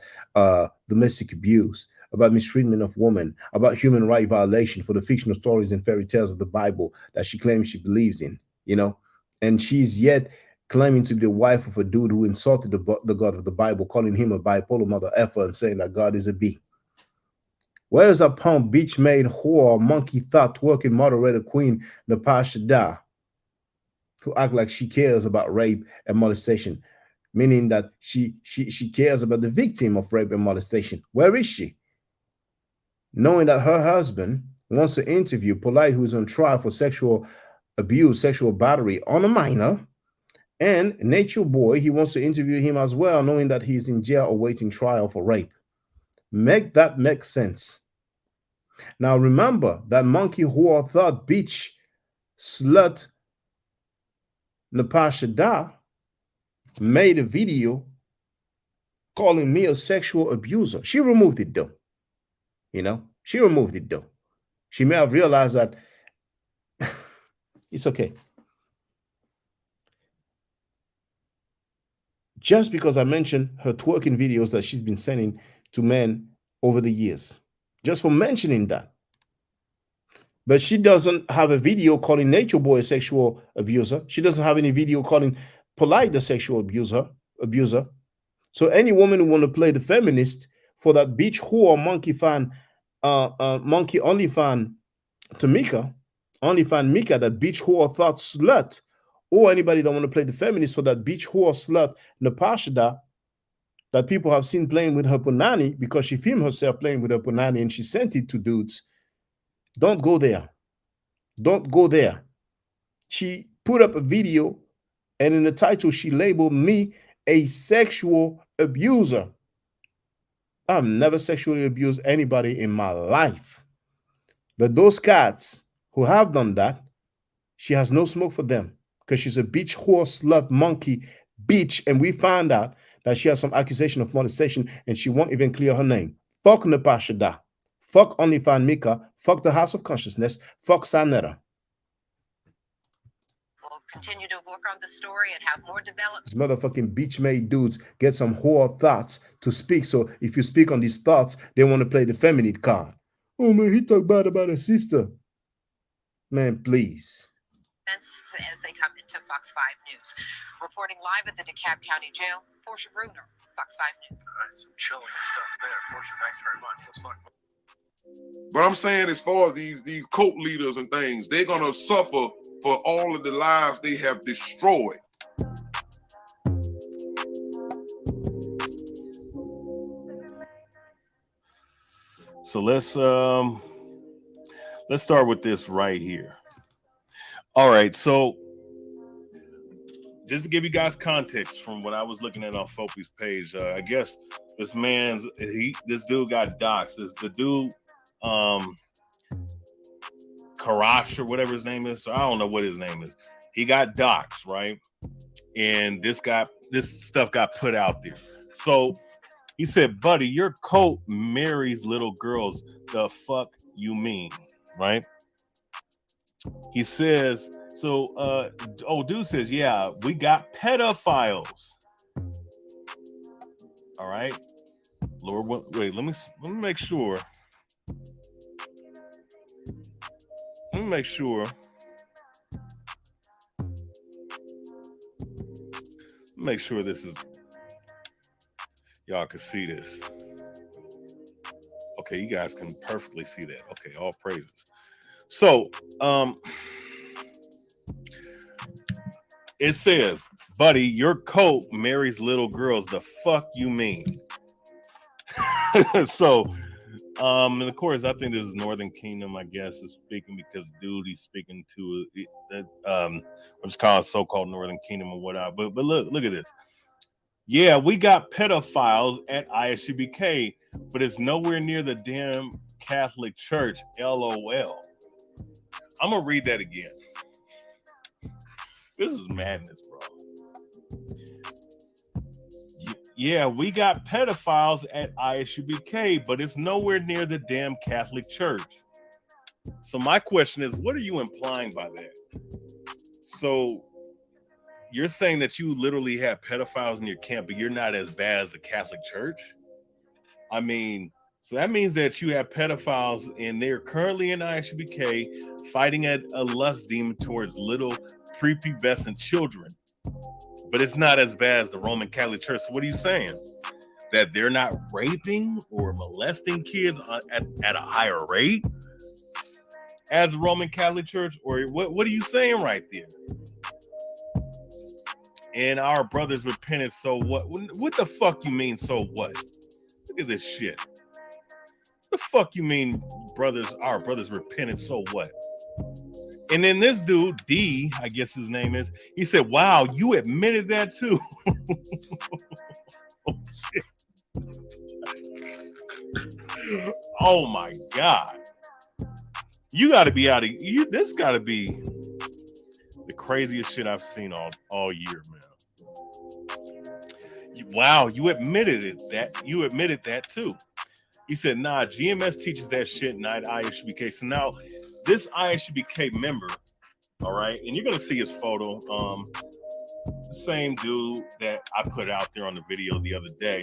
domestic abuse, about mistreatment of women, about human rights violation for the fictional stories and fairy tales of the Bible that she claims she believes in, you know? And she's yet claiming to be the wife of a dude who insulted the God of the Bible, calling him a bipolar mother effer and saying that God is a B. Where is that punk beach-made whore, monkey thought twerking moderator queen Natasha Da, who act like she cares about rape and molestation, meaning that she cares about the victim of rape and molestation? Where is she? Knowing that her husband wants to interview Polight, who is on trial for sexual abuse, sexual battery on a minor, and Nature Boy, he wants to interview him as well, knowing that he's in jail awaiting trial for rape. Make that make sense. Now remember that monkey whore thought bitch slut Natasha Da made a video calling me a sexual abuser. She removed it though. You know, she removed it though. She may have realized that it's okay. Just because I mentioned her twerking videos that she's been sending to men over the years. Just for mentioning that. But she doesn't have a video calling Nature Boy a sexual abuser. She doesn't have any video calling Polight the sexual abuser. So any woman who want to play the feminist for that bitch whore monkey fan, monkey only fan Tamika, only fan Mika, that bitch whore thought slut, or anybody that want to play the feminist for that bitch whore slut Napashida that people have seen playing with her punani because she filmed herself playing with her punani and she sent it to dudes. Don't go there. Don't go there. She put up a video and in the title she labeled me a sexual abuser. I've never sexually abused anybody in my life. But those cats who have done that, she has no smoke for them because she's a bitch, whore, slut, monkey, bitch. And we found out that she has some accusation of molestation and she won't even clear her name. Fuck Natasha Da. Fuck OnlyFans Mika. Fuck the House of Consciousness. Fuck Sanetta. continue to work on the story and have more development. These motherfucking beach-made dudes get some whore thoughts to speak. So if you speak on these thoughts, they want to play the feminine card. Oh man, he talk bad about his sister. Man, please. As they come into Fox 5 News. Reporting live at the DeKalb County Jail, Portia Bruner, Fox 5 News. All right, some chilling stuff there. Portia, thanks very much. Let's talk about. But I'm saying, as far as these cult leaders and things, they're gonna suffer for all of the lives they have destroyed. So let's start with this right here. All right, so just to give you guys context from what I was looking at on Fopi's page, I guess this dude got doxxed. The dude, Karash or whatever his name is. So I don't know what his name is. He got doxxed, right? And this stuff got put out there. So he said, buddy, your cult marries little girls. The fuck you mean, right? He says, so dude says, yeah, we got pedophiles. All right. Lord, wait, let me make sure. Let me make sure. Make sure this is, y'all can see this. Okay, you guys can perfectly see that. Okay, all praises. So, it says, buddy, your cult marries little girls. The fuck you mean? So, and of course, I think this is Northern Kingdom, I guess, is speaking because dude, he's speaking to what's called so-called Northern Kingdom or whatnot. But look at this. Yeah, we got pedophiles at ISUBK, but it's nowhere near the damn Catholic Church. LOL. I'm gonna read that again. This is madness, bro. Yeah, we got pedophiles at ISUBK, but it's nowhere near the damn Catholic Church. So my question is, what are you implying by that? So you're saying that you literally have pedophiles in your camp, but you're not as bad as the Catholic Church? I mean, so that means that you have pedophiles and they're currently in ISUBK fighting a lust demon towards little prepubescent children. But it's not as bad as the Roman Catholic Church. So what are you saying? That they're not raping or molesting kids at a higher rate as the Roman Catholic Church? Or what are you saying right there? And our brothers repented, so what? What the fuck you mean, so what? Look at this shit. What the fuck you mean, our brothers repented, so what? And then this dude, D, I guess his name is, he said, wow, you admitted that too. Oh, shit. Oh my God. You gotta be out of this gotta be the craziest shit I've seen all year, man. Wow, you admitted that too. He said, nah, GMS teaches that shit, not ISUBK. So now this ISUBK member, all right, and you're gonna see his photo. The same dude that I put out there on the video the other day.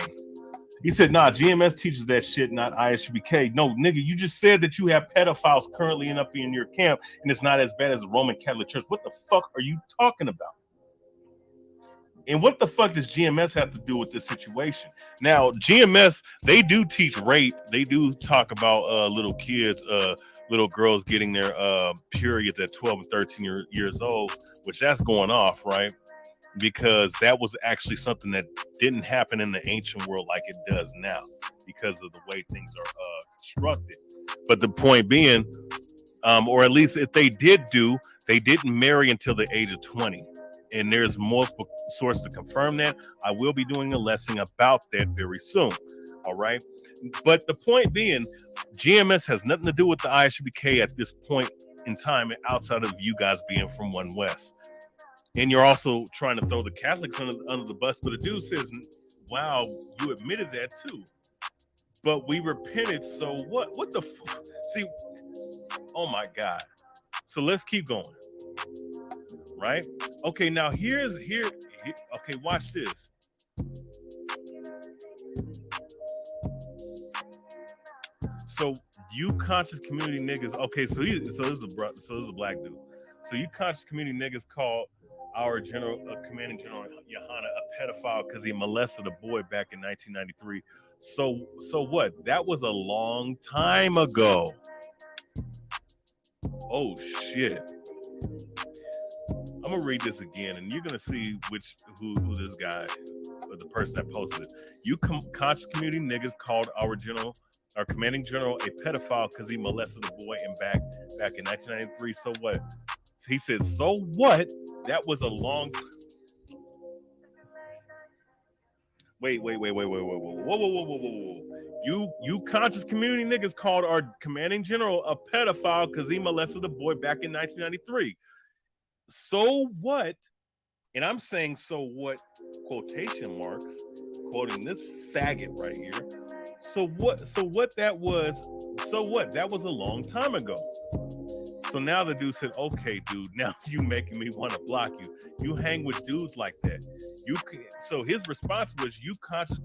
He said, nah, GMS teaches that shit, not ISUBK. No, nigga, you just said that you have pedophiles currently in your camp, and it's not as bad as the Roman Catholic Church. What the fuck are you talking about? And what the fuck does GMS have to do with this situation? Now, GMS, they do teach rape. They do talk about little kids, little girls getting their periods at 12 and 13 years old, which that's going off, right? Because that was actually something that didn't happen in the ancient world like it does now because of the way things are constructed. But the point being, or at least if they didn't marry until the age of 20. And there's multiple sources to confirm that. I will be doing a lesson about that very soon. All right. But the point being, GMS has nothing to do with the ISUBK at this point in time outside of you guys being from One West. And you're also trying to throw the Catholics under the bus. But the dude says, wow, you admitted that too. But we repented. So what the see? Oh my God. So let's keep going. right? Okay, now here. Okay, watch this. So you conscious community niggas. Okay, so this is a black dude. So you conscious community niggas called our commanding general Yohana a pedophile because he molested a boy back in 1993. So what? That was a long time ago. Oh shit. I'm gonna read this again, and you're gonna see who this guy, or the person that posted it. You conscious community niggas called our commanding general a pedophile because he molested a boy back in 1993. So what? He said, so what? That was a long. Wait. Whoa. You conscious community niggas called our commanding general a pedophile because he molested a boy back in 1993. So what? And I'm saying so what, quotation marks, quoting this faggot right here. So what that was, so what? That was a long time ago. So now the dude said, okay, dude, now you making me want to block you. You hang with dudes like that. So his response was, you conscious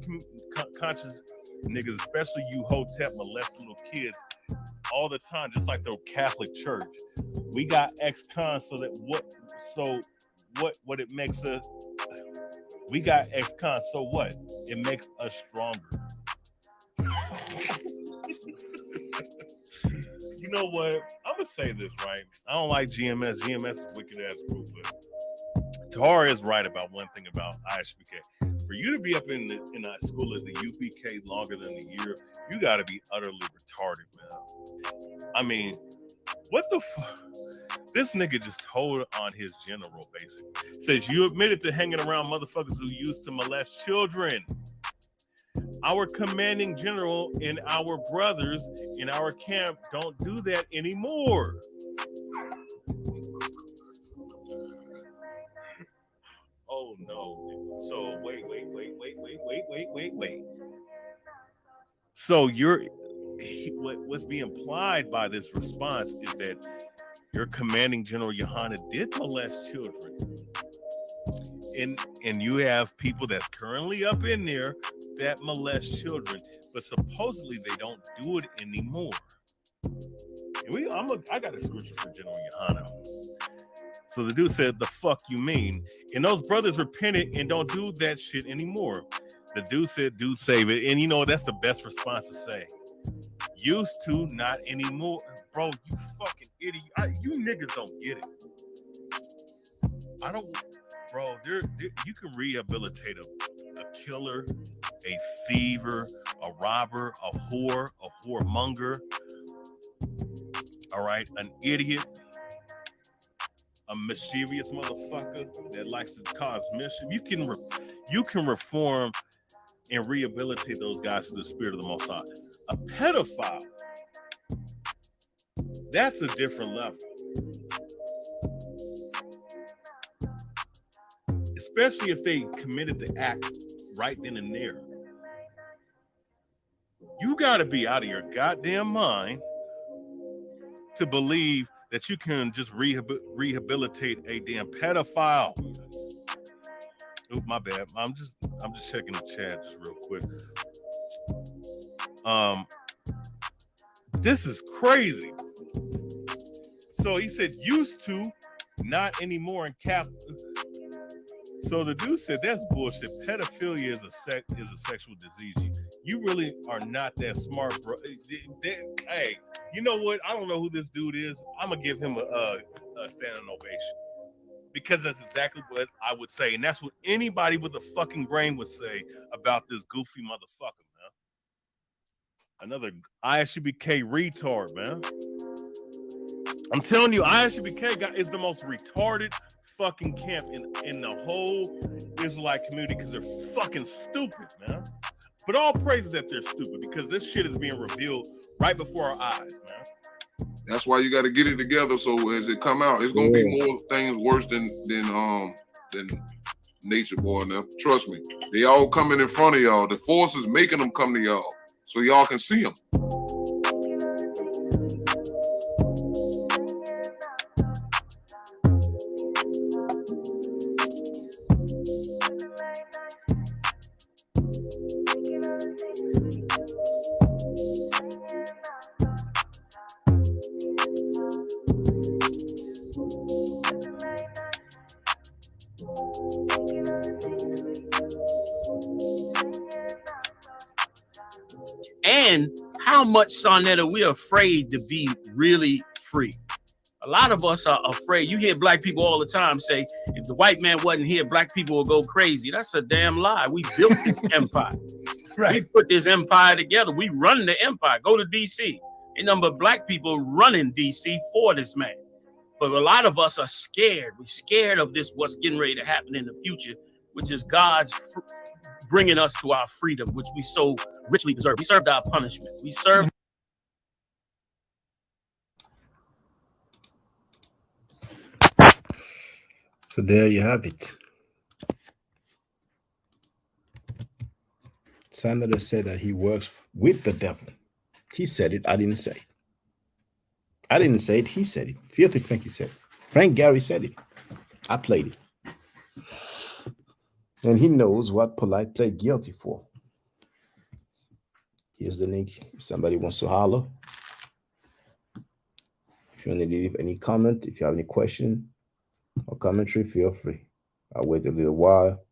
niggas, especially you hotep molest little kids all the time, just like the Catholic Church. We got ex-cons, so that what it makes us, we got ex-cons, so what? It makes us stronger. You know what? I'm gonna say this, right? I don't like GMS. GMS is a wicked ass group, but Tahar is right about one thing about ISBK. For you to be up in that school at the UPK longer than a year, you got to be utterly retarded, man. I mean, what the fuck? This nigga just told on his general, basically. Says you admitted to hanging around motherfuckers who used to molest children. Our commanding general and our brothers in our camp don't do that anymore. Oh no. So wait. So what's being implied by this response is that your commanding general Yohana did molest children. And you have people that's currently up in there that molest children, but supposedly they don't do it anymore. And I got a scripture for General Yohana. So the dude said, the fuck you mean? And those brothers repented and don't do that shit anymore. The dude said, dude, save it. And you know, that's the best response to say. Used to, not anymore. Bro, you fucking idiot. You niggas don't get it. Bro, you can rehabilitate a killer, a thiever, a robber, a whoremonger, all right, an idiot, a mischievous motherfucker that likes to cause mischief. You can reform and rehabilitate those guys to the spirit of the Most High. A pedophile, that's a different level. Especially if they committed the act right then and there. You got to be out of your goddamn mind to believe that you can just rehabilitate a damn pedophile. Oh, my bad. I'm just checking the chat just real quick. This is crazy. So he said used to, not anymore in cap. So the dude said that's bullshit. Pedophilia is a sexual disease. You really are not that smart, bro. Hey, you know what? I don't know who this dude is. I'm gonna give him a standing ovation because that's exactly what I would say, and that's what anybody with a fucking brain would say about this goofy motherfucker, man. Another ISUBK retard, man. I'm telling you, ISUBK is the most retarded fucking camp in the whole Israelite community because they're fucking stupid, man. But all praises that they're stupid because this shit is being revealed right before our eyes, man. That's why you got to get it together. So as it come out, it's gonna be more things worse than nature, boy. Now, trust me, they all coming in front of y'all. The force is making them come to y'all, so y'all can see them. and how much, Sarnetta, we're afraid to be really free. A lot of us are afraid. You hear black people all the time say, if the white man wasn't here, black people will go crazy. That's a damn lie. We built this empire. Right. We put this empire together. We run the empire. Go to D.C. A number of black people running D.C. for this man. But a lot of us are scared. We're scared of this, what's getting ready to happen in the future, which is God's bringing us to our freedom, which we so richly deserve. We served our punishment. We served. So there you have it. Senator said that he works with the devil. He said it. I didn't say it. I didn't say it. He said it. Filthy Frankie said it. Frank Gary said it. I played it. And he knows what Polight pled guilty for. Here's the link. If somebody wants to holler. If you want to leave any comment, if you have any question or commentary, feel free. I'll wait a little while.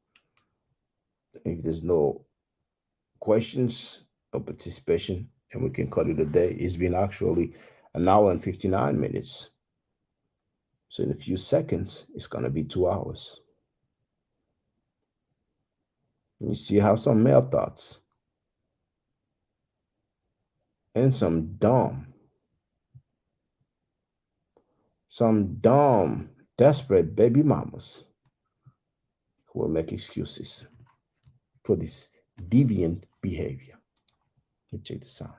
If there's no questions or participation, and we can cut it a day. It's been actually an hour and 59 minutes. So in a few seconds, it's going to be 2 hours. And you see how some male thoughts and some dumb, desperate baby mamas who will make excuses for this deviant behavior. Let me check this out.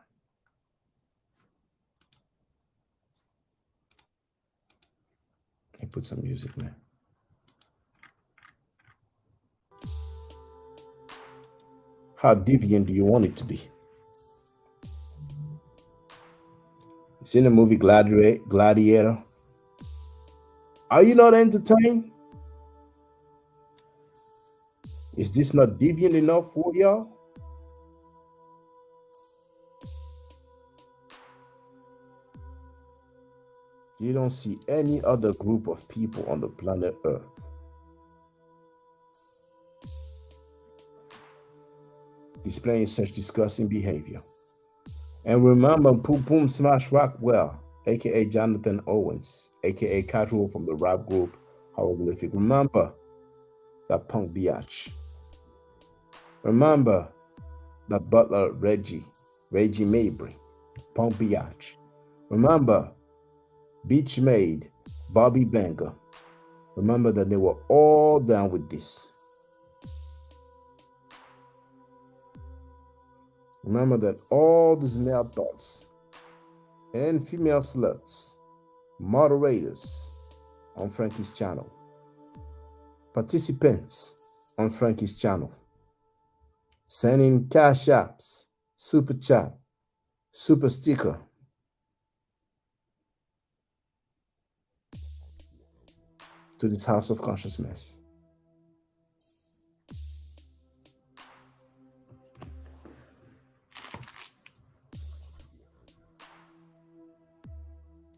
And put some music there. How deviant do you want it to be? It's in the movie Gladiator. Are you not entertained? Is this not deviant enough for y'all? You don't see any other group of people on the planet Earth displaying such disgusting behavior. And remember, Boom Boom Smash Rockwell, aka Jonathan Owens, aka Casual from the rap group Hieroglyphic. Remember that punk biatch. Remember that butler Reggie Mabry, punk biatch. Remember Beach Maid, Bobby Blanca. Remember that they were all down with this. Remember that all these male thoughts and female sluts, moderators on Frankie's channel, participants on Frankie's channel, sending cash apps, super chat, super sticker, to this house of consciousness.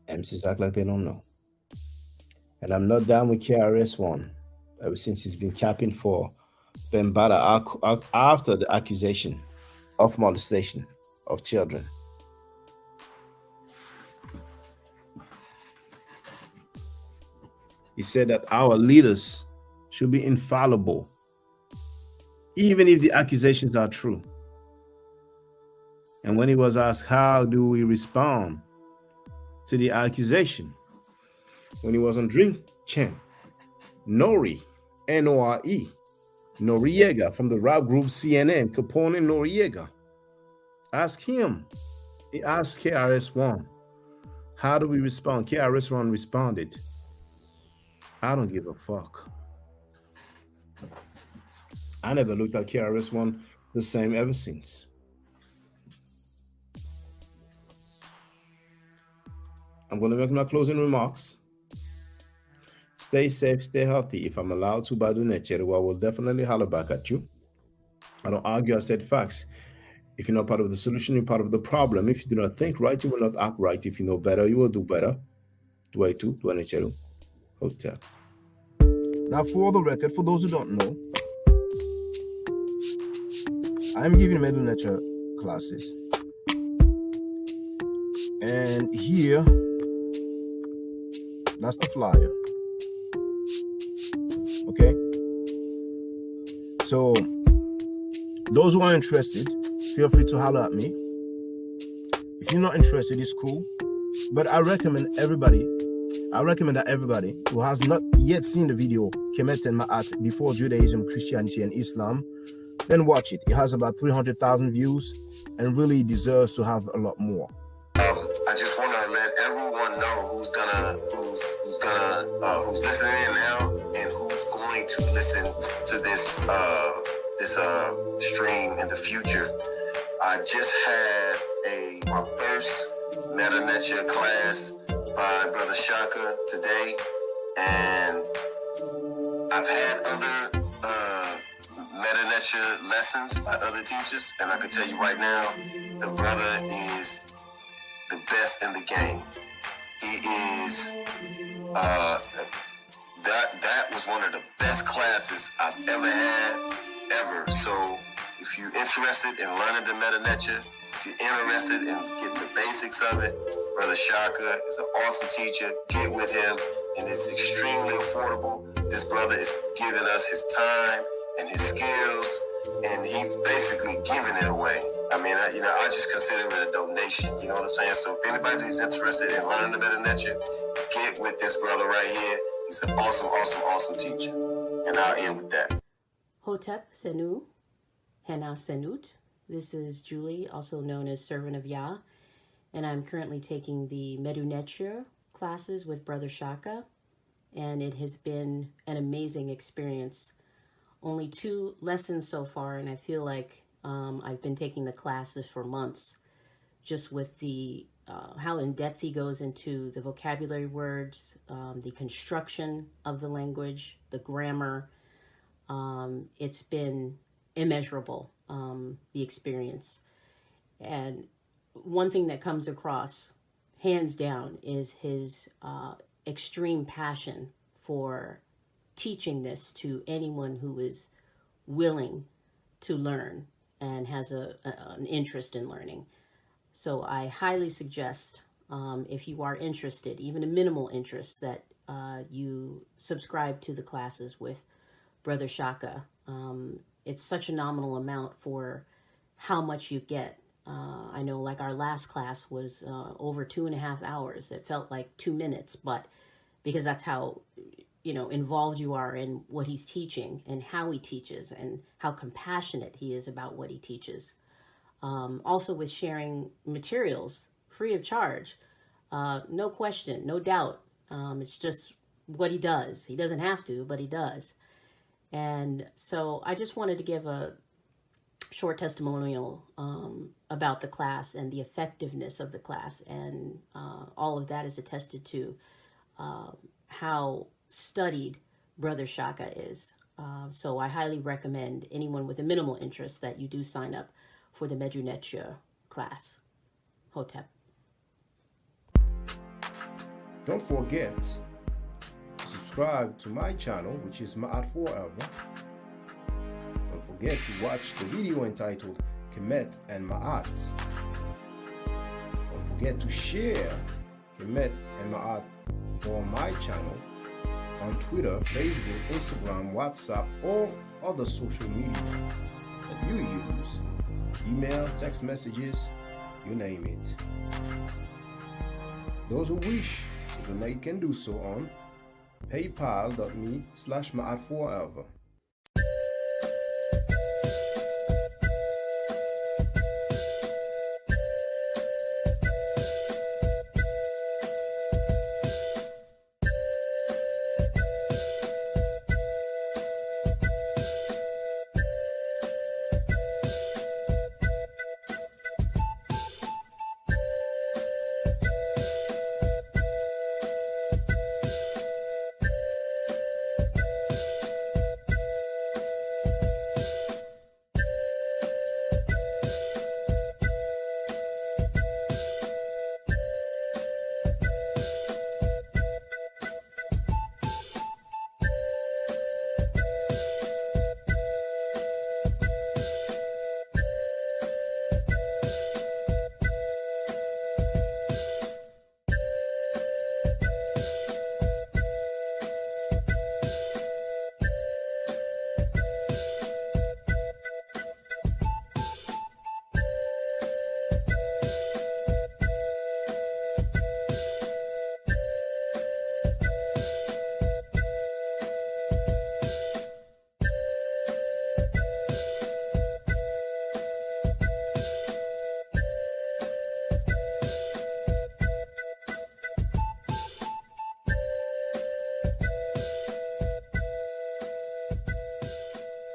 MCs act like they don't know. And I'm not down with KRS-One ever since he's been capping for Bambaataa after the accusation of molestation of children. He said that our leaders should be infallible, even if the accusations are true. And when he was asked, how do we respond to the accusation? When he was on Drink Champ, Nori, N-O-R-E, Noriega from the rap group CNN, Capone Noriega, ask him. He asked KRS-One, how do we respond? KRS-One responded, I don't give a fuck. I never looked at KRS-One the same ever since. I'm going to make my closing remarks. Stay safe, stay healthy. If I'm allowed to, by the nature, I will definitely holler back at you. I don't argue, I said facts. If you're not part of the solution, you're part of the problem. If you do not think right, you will not act right. If you know better, you will do better. Duaitu, Duanecheru, Hotel. Now, for the record, for those who don't know, I'm giving middle nature classes And here, that's the flyer. Okay. So those who are interested, feel free to holler at me. If you're not interested, it's cool. But I recommend that everybody who has not yet seen the video Kemet and Ma'at before Judaism, Christianity, and Islam, then watch it. It has about 300,000 views and really deserves to have a lot more. I just want to let everyone know who's listening in now and who's going to listen to this stream in the future. I just had my first Meta class by Brother Shaka today, and I've had other Meta lessons by other teachers, and I can tell you right now, the brother is the best in the game. He is that was one of the best classes I've ever had, ever. So if you're interested in learning the Meta, if you're interested in getting the basics of it, Brother Shaka is an awesome teacher. Get with him, and it's extremely affordable. This brother is giving us his time and his skills, and he's basically giving it away. I mean, I just consider it a donation. You know what I'm saying? So if anybody is interested in learning the Meta, get with this brother right here. He's an awesome teacher. And I'll end with that. Hotep Senu, Hena Senut. This is Julie, also known as Servant of Yah, and I'm currently taking the Medunetcher classes with Brother Shaka, and it has been an amazing experience. Only 2 lessons so far, and I feel like I've been taking the classes for months, just with the how in-depth he goes into the vocabulary words, the construction of the language, the grammar. It's been immeasurable, the experience. And one thing that comes across, hands down, is his extreme passion for teaching this to anyone who is willing to learn and has an interest in learning. So I highly suggest, if you are interested, even a minimal interest, that you subscribe to the classes with Brother Shaka. It's such a nominal amount for how much you get. I know, like, our last class was over 2.5 hours. It felt like 2 minutes, but because that's how, involved you are in what he's teaching and how he teaches and how compassionate he is about what he teaches. Also with sharing materials free of charge, no question, no doubt. It's just what he does. He doesn't have to, but he does. And so I just wanted to give a short testimonial about the class and the effectiveness of the class. And all of that is attested to how studied Brother Shaka is. So I highly recommend anyone with a minimal interest that you do sign up for the Medunetcher class. Hotep. Don't forget to subscribe to my channel, which is Ma'at Forever. Don't forget to watch the video entitled Kemet and Ma'at. Don't forget to share Kemet and Ma'at on my channel on Twitter, Facebook, Instagram, WhatsApp, or other social media that you use. Email, text messages, you name it. Those who wish to donate can do so on paypal.me/Ma'at Forever.